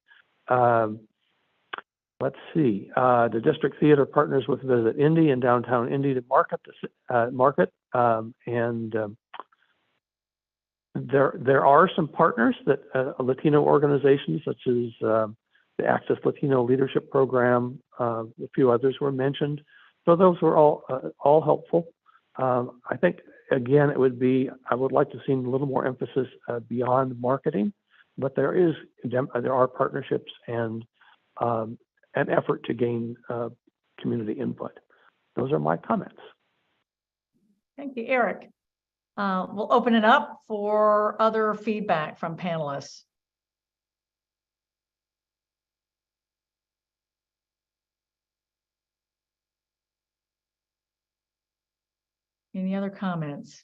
Let's see. The District Theater partners with Visit Indy in downtown Indy to market and there are some partners that Latino organizations such as the Access Latino Leadership Program, a few others were mentioned. So those were all helpful. I think again it would be, I would like to see a little more emphasis beyond marketing, but there are partnerships and an effort to gain community input. Those are my comments. Thank you, Eric. We'll open it up for other feedback from panelists. Any other comments?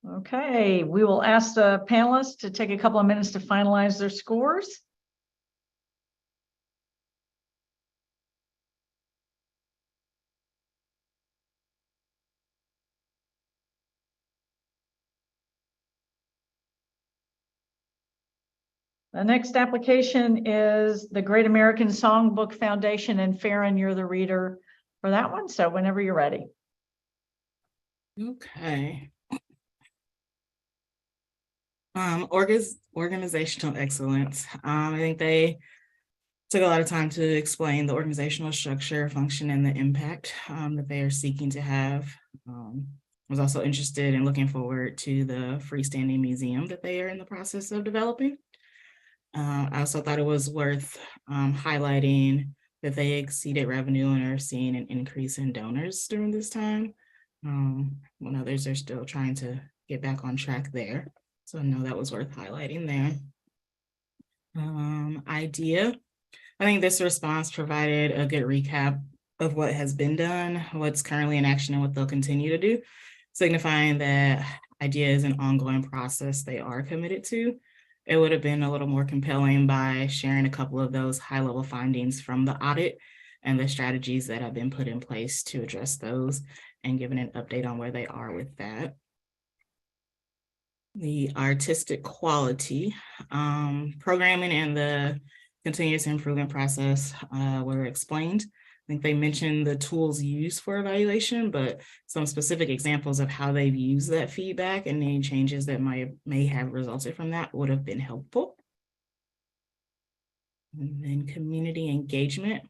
Okay, we will ask the panelists to take a couple of minutes to finalize their scores. The next application is the Great American Songbook Foundation, and Farron, you're the reader for that one. So whenever you're ready. Okay. Organizational excellence. I think they took a lot of time to explain the organizational structure, function, and the impact that they are seeking to have. Was also interested in looking forward to the freestanding museum that they are in the process of developing. I also thought it was worth highlighting that they exceeded revenue and are seeing an increase in donors during this time. When others are still trying to get back on track there. So I know that was worth highlighting there. Idea. I think this response provided a good recap of what has been done, what's currently in action, and what they'll continue to do, signifying that idea is an ongoing process they are committed to. It would have been a little more compelling by sharing a couple of those high-level findings from the audit and the strategies that have been put in place to address those and giving an update on where they are with that. The artistic quality, programming and the continuous improvement process were explained. I think they mentioned the tools used for evaluation, but some specific examples of how they've used that feedback and any changes that may have resulted from that would have been helpful. And then community engagement.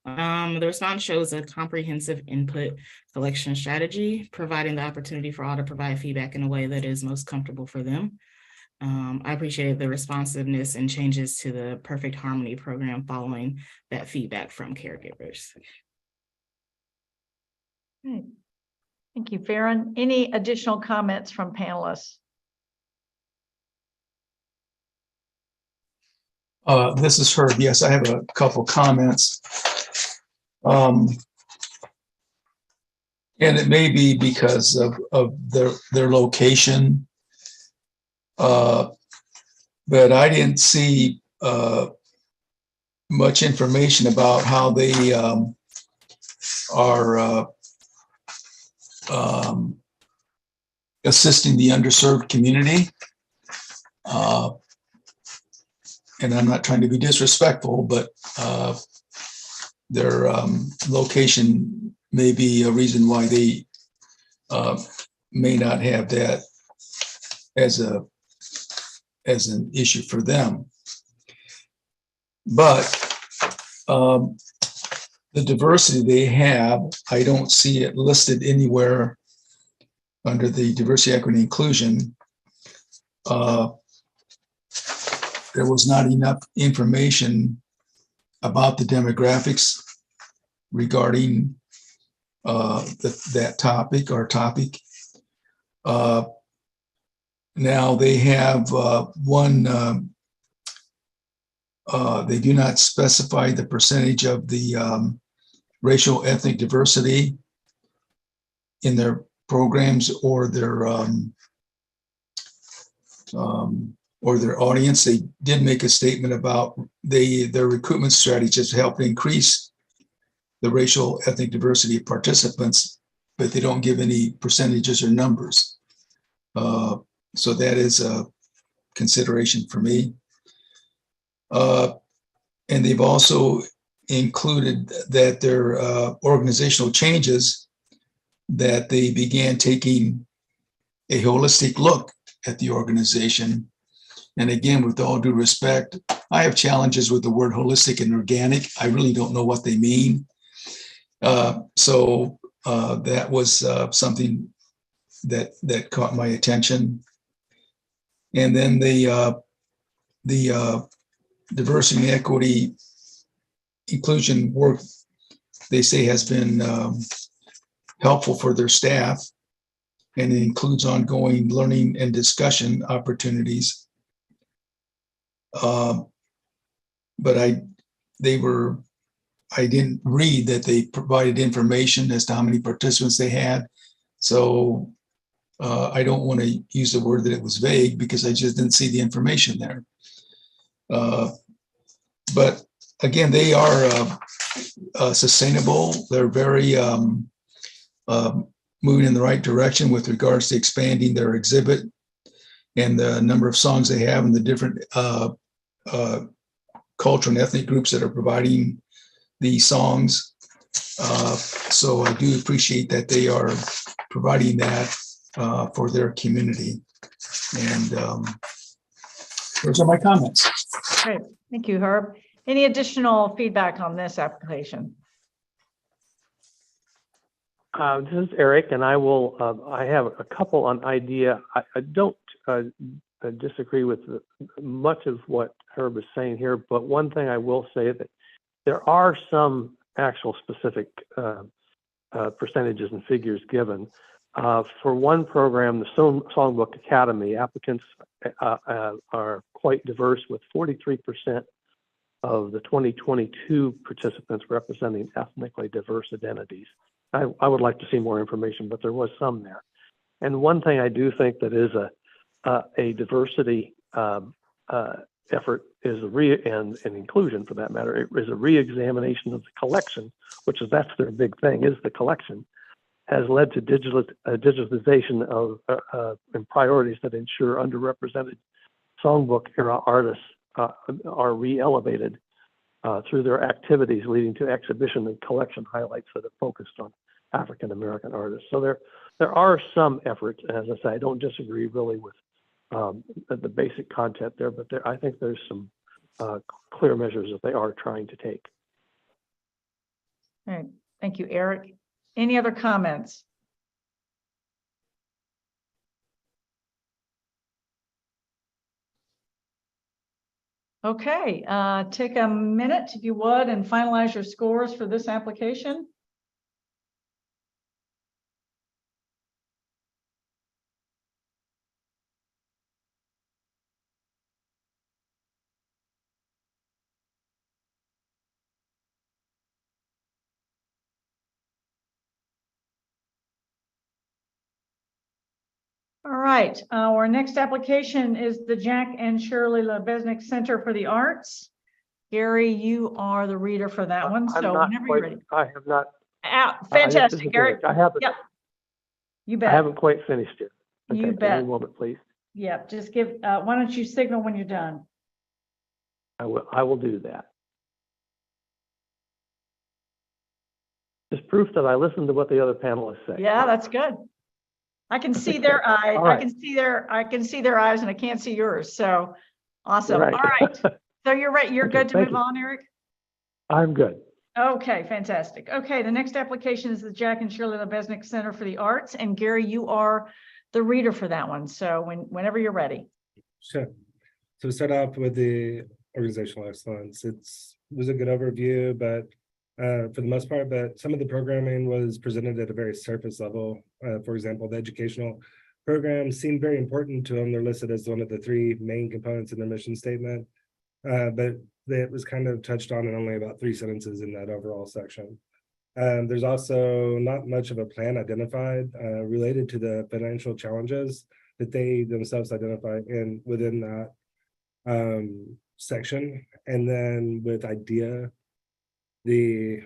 The response shows a comprehensive input collection strategy, providing the opportunity for all to provide feedback in a way that is most comfortable for them. I appreciate the responsiveness and changes to the Perfect Harmony program following that feedback from caregivers. Okay. Thank you, Farron. Any additional comments from panelists? This is Herb. Yes, I have a couple comments. And it may be because of their location. But I didn't see much information about how they are assisting the underserved community. And I'm not trying to be disrespectful, but their location may be a reason why they may not have that as an issue for them. But the diversity they have, I don't see it listed anywhere under the diversity, equity, inclusion. There was not enough information about the demographics regarding that topic or topic. Now they have one, they do not specify the percentage of the racial ethnic diversity in their programs or their audience. They did make a statement about their recruitment strategies to help increase the racial ethnic diversity of participants, but they don't give any percentages or numbers. So that is a consideration for me. And they've also included that their organizational changes, that they began taking a holistic look at the organization. And again, with all due respect, I have challenges with the word holistic and organic. I really don't know what they mean. So that was something that caught my attention. And then the diversity and equity inclusion work, they say, has been helpful for their staff, and it includes ongoing learning and discussion opportunities. But I didn't read that they provided information as to how many participants they had. So I don't want to use the word that it was vague, because I just didn't see the information there. But again, they are sustainable. They're very moving in the right direction with regards to expanding their exhibit and the number of songs they have and the different cultural and ethnic groups that are providing these songs. So I do appreciate that they are providing that for their community. And those are my comments. Great, thank you, Herb. Any additional feedback on this application? This is Eric, and I will. I have a couple on idea. I don't disagree with much of what Herb is saying here, but one thing I will say that there are some actual specific percentages and figures given. For one program, the Songbook Academy, applicants are quite diverse, with 43% of the 2022 participants representing ethnically diverse identities. I would like to see more information, but there was some there. And one thing I do think that is a diversity effort is and inclusion, for that matter, it is a re-examination of the collection, that's their big thing, is the collection, has led to digitalization of and priorities that ensure underrepresented songbook era artists are re-elevated through their activities, leading to exhibition and collection highlights that are focused on African American artists. So there are some efforts, and as I say, I don't disagree really with the basic content there, but I think there's some clear measures that they are trying to take. All right, thank you, Eric. Any other comments? Okay, take a minute if you would and finalize your scores for this application. All right, our next application is the Jack and Shirley Lebesnick Center for the Arts. Gary, you are the reader for that one, I'm so not whenever quite, you're ready. I have not. Fantastic, Gary. I haven't. Yep. You I bet. haven't quite finished it. Okay, You give me bet. a moment, please. Yep, just give, why don't you signal when you're done? I will do that. Just proof that I listened to what the other panelists say. Yeah, that's good. I can see their eyes. All right. I can see their eyes and I can't see yours. So awesome. Right. All right. So you're right. You're Okay, good to thank move you. on, Eric? I'm good. Okay, fantastic. Okay, the next application is the Jack and Shirley Lebesnick Center for the Arts. And Gary, you are the reader for that one. So whenever you're ready. Sure. So we start off with the organizational excellence. It was a good overview, but for the most part, but some of the programming was presented at a very surface level. For example, the educational programs seemed very important to them. They're listed as one of the three main components in their mission statement, but it was kind of touched on in only about 3 sentences in that overall section. There's also not much of a plan identified related to the financial challenges that they themselves identify within that section. And then with IDEA, the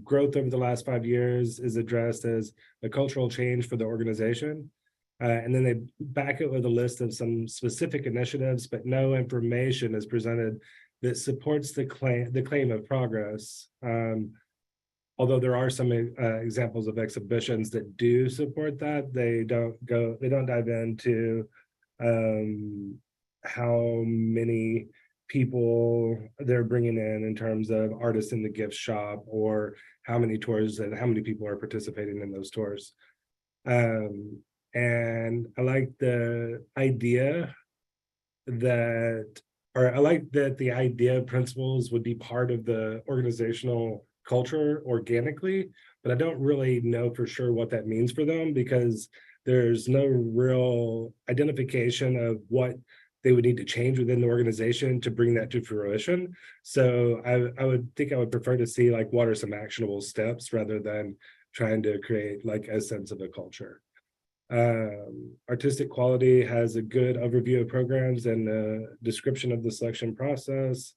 growth over the last 5 years is addressed as a cultural change for the organization. And then they back it with a list of some specific initiatives, but no information is presented that supports the claim of progress. Although there are some examples of exhibitions that do support that, they don't dive into how many people they're bringing in terms of artists in the gift shop, or how many tours and how many people are participating in those tours. And I like the idea that, or I like that the idea of principles would be part of the organizational culture organically, but I don't really know for sure what that means for them, because there's no real identification of what they would need to change within the organization to bring that to fruition. So I would prefer to see like what are some actionable steps rather than trying to create like a sense of a culture. Artistic quality has a good overview of programs and a description of the selection process.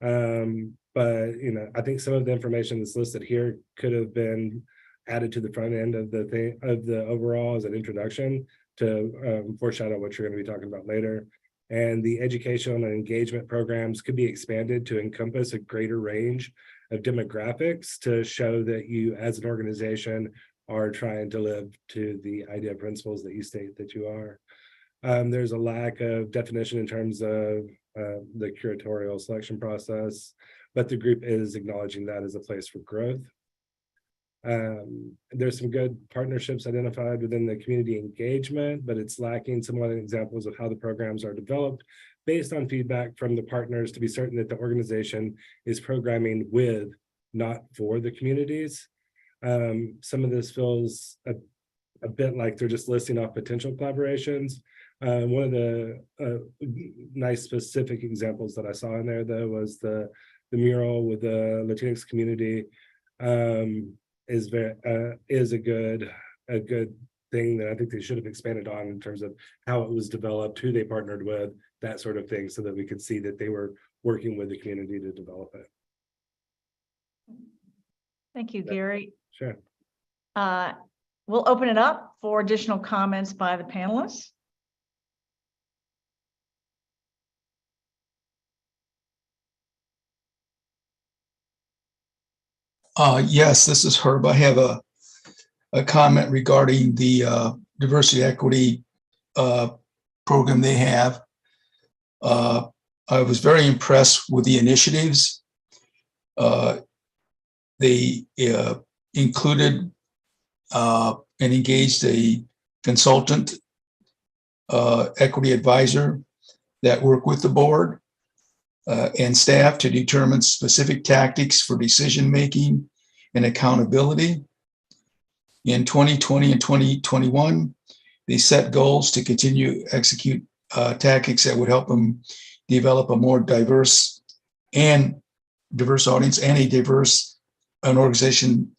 But I think some of the information that's listed here could have been added to the front end of the overall as an introduction to foreshadow what you're going to be talking about later. And the educational and engagement programs could be expanded to encompass a greater range of demographics to show that you as an organization are trying to live to the idea of principles that you state that you are. There's a lack of definition in terms of the curatorial selection process, but the group is acknowledging that as a place for growth. There's some good partnerships identified within the community engagement, but it's lacking some other examples of how the programs are developed based on feedback from the partners to be certain that the organization is programming with, not for the communities. Some of this feels a bit like they're just listing off potential collaborations. One of the nice specific examples that I saw in there, though, was the mural with the Latinx community. Is a good thing that I think they should have expanded on in terms of how it was developed, who they partnered with, that sort of thing, so that we could see that they were working with the community to develop it. Thank you, Gary. Sure. We'll open it up for additional comments by the panelists. Yes, this is Herb. I have a comment regarding the diversity equity program they have. I was very impressed with the initiatives. They included and engaged a consultant, equity advisor that worked with the board and staff to determine specific tactics for decision-making and accountability. In 2020 and 2021, they set goals to continue execute tactics that would help them develop a more diverse audience and a diverse an organization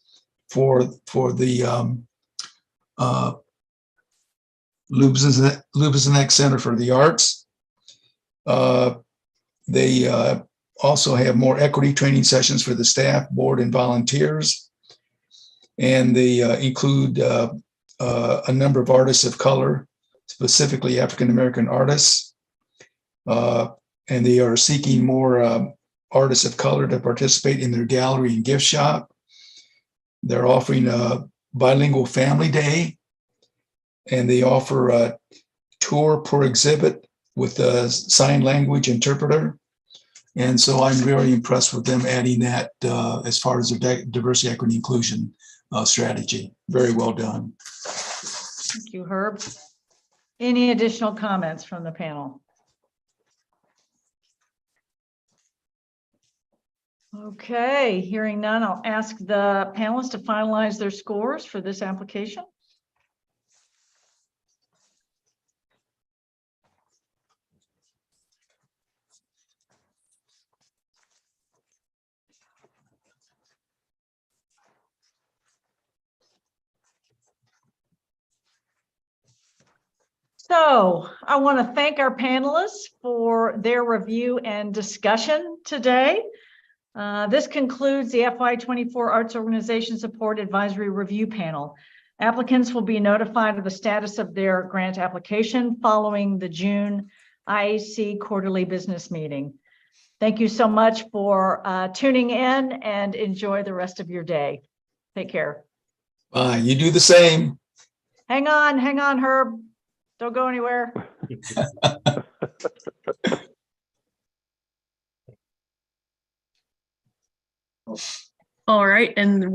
for the Lubeznek Center for the Arts. They also have more equity training sessions for the staff, board, and volunteers. And they include a number of artists of color, specifically African-American artists. And they are seeking more artists of color to participate in their gallery and gift shop. They're offering a bilingual family day, and they offer a tour per exhibit with a sign language interpreter. And so I'm very impressed with them adding that as far as their diversity, equity, inclusion strategy. Very well done. Thank you, Herb. Any additional comments from the panel? Okay, hearing none, I'll ask the panelists to finalize their scores for this application. So I want to thank our panelists for their review and discussion today. This concludes the FY24 Arts Organization Support Advisory Review Panel. Applicants will be notified of the status of their grant application following the June IAC quarterly business meeting. Thank you so much for tuning in, and enjoy the rest of your day. Take care. Bye. You do the same. Hang on, Herb. Don't go anywhere. All right, and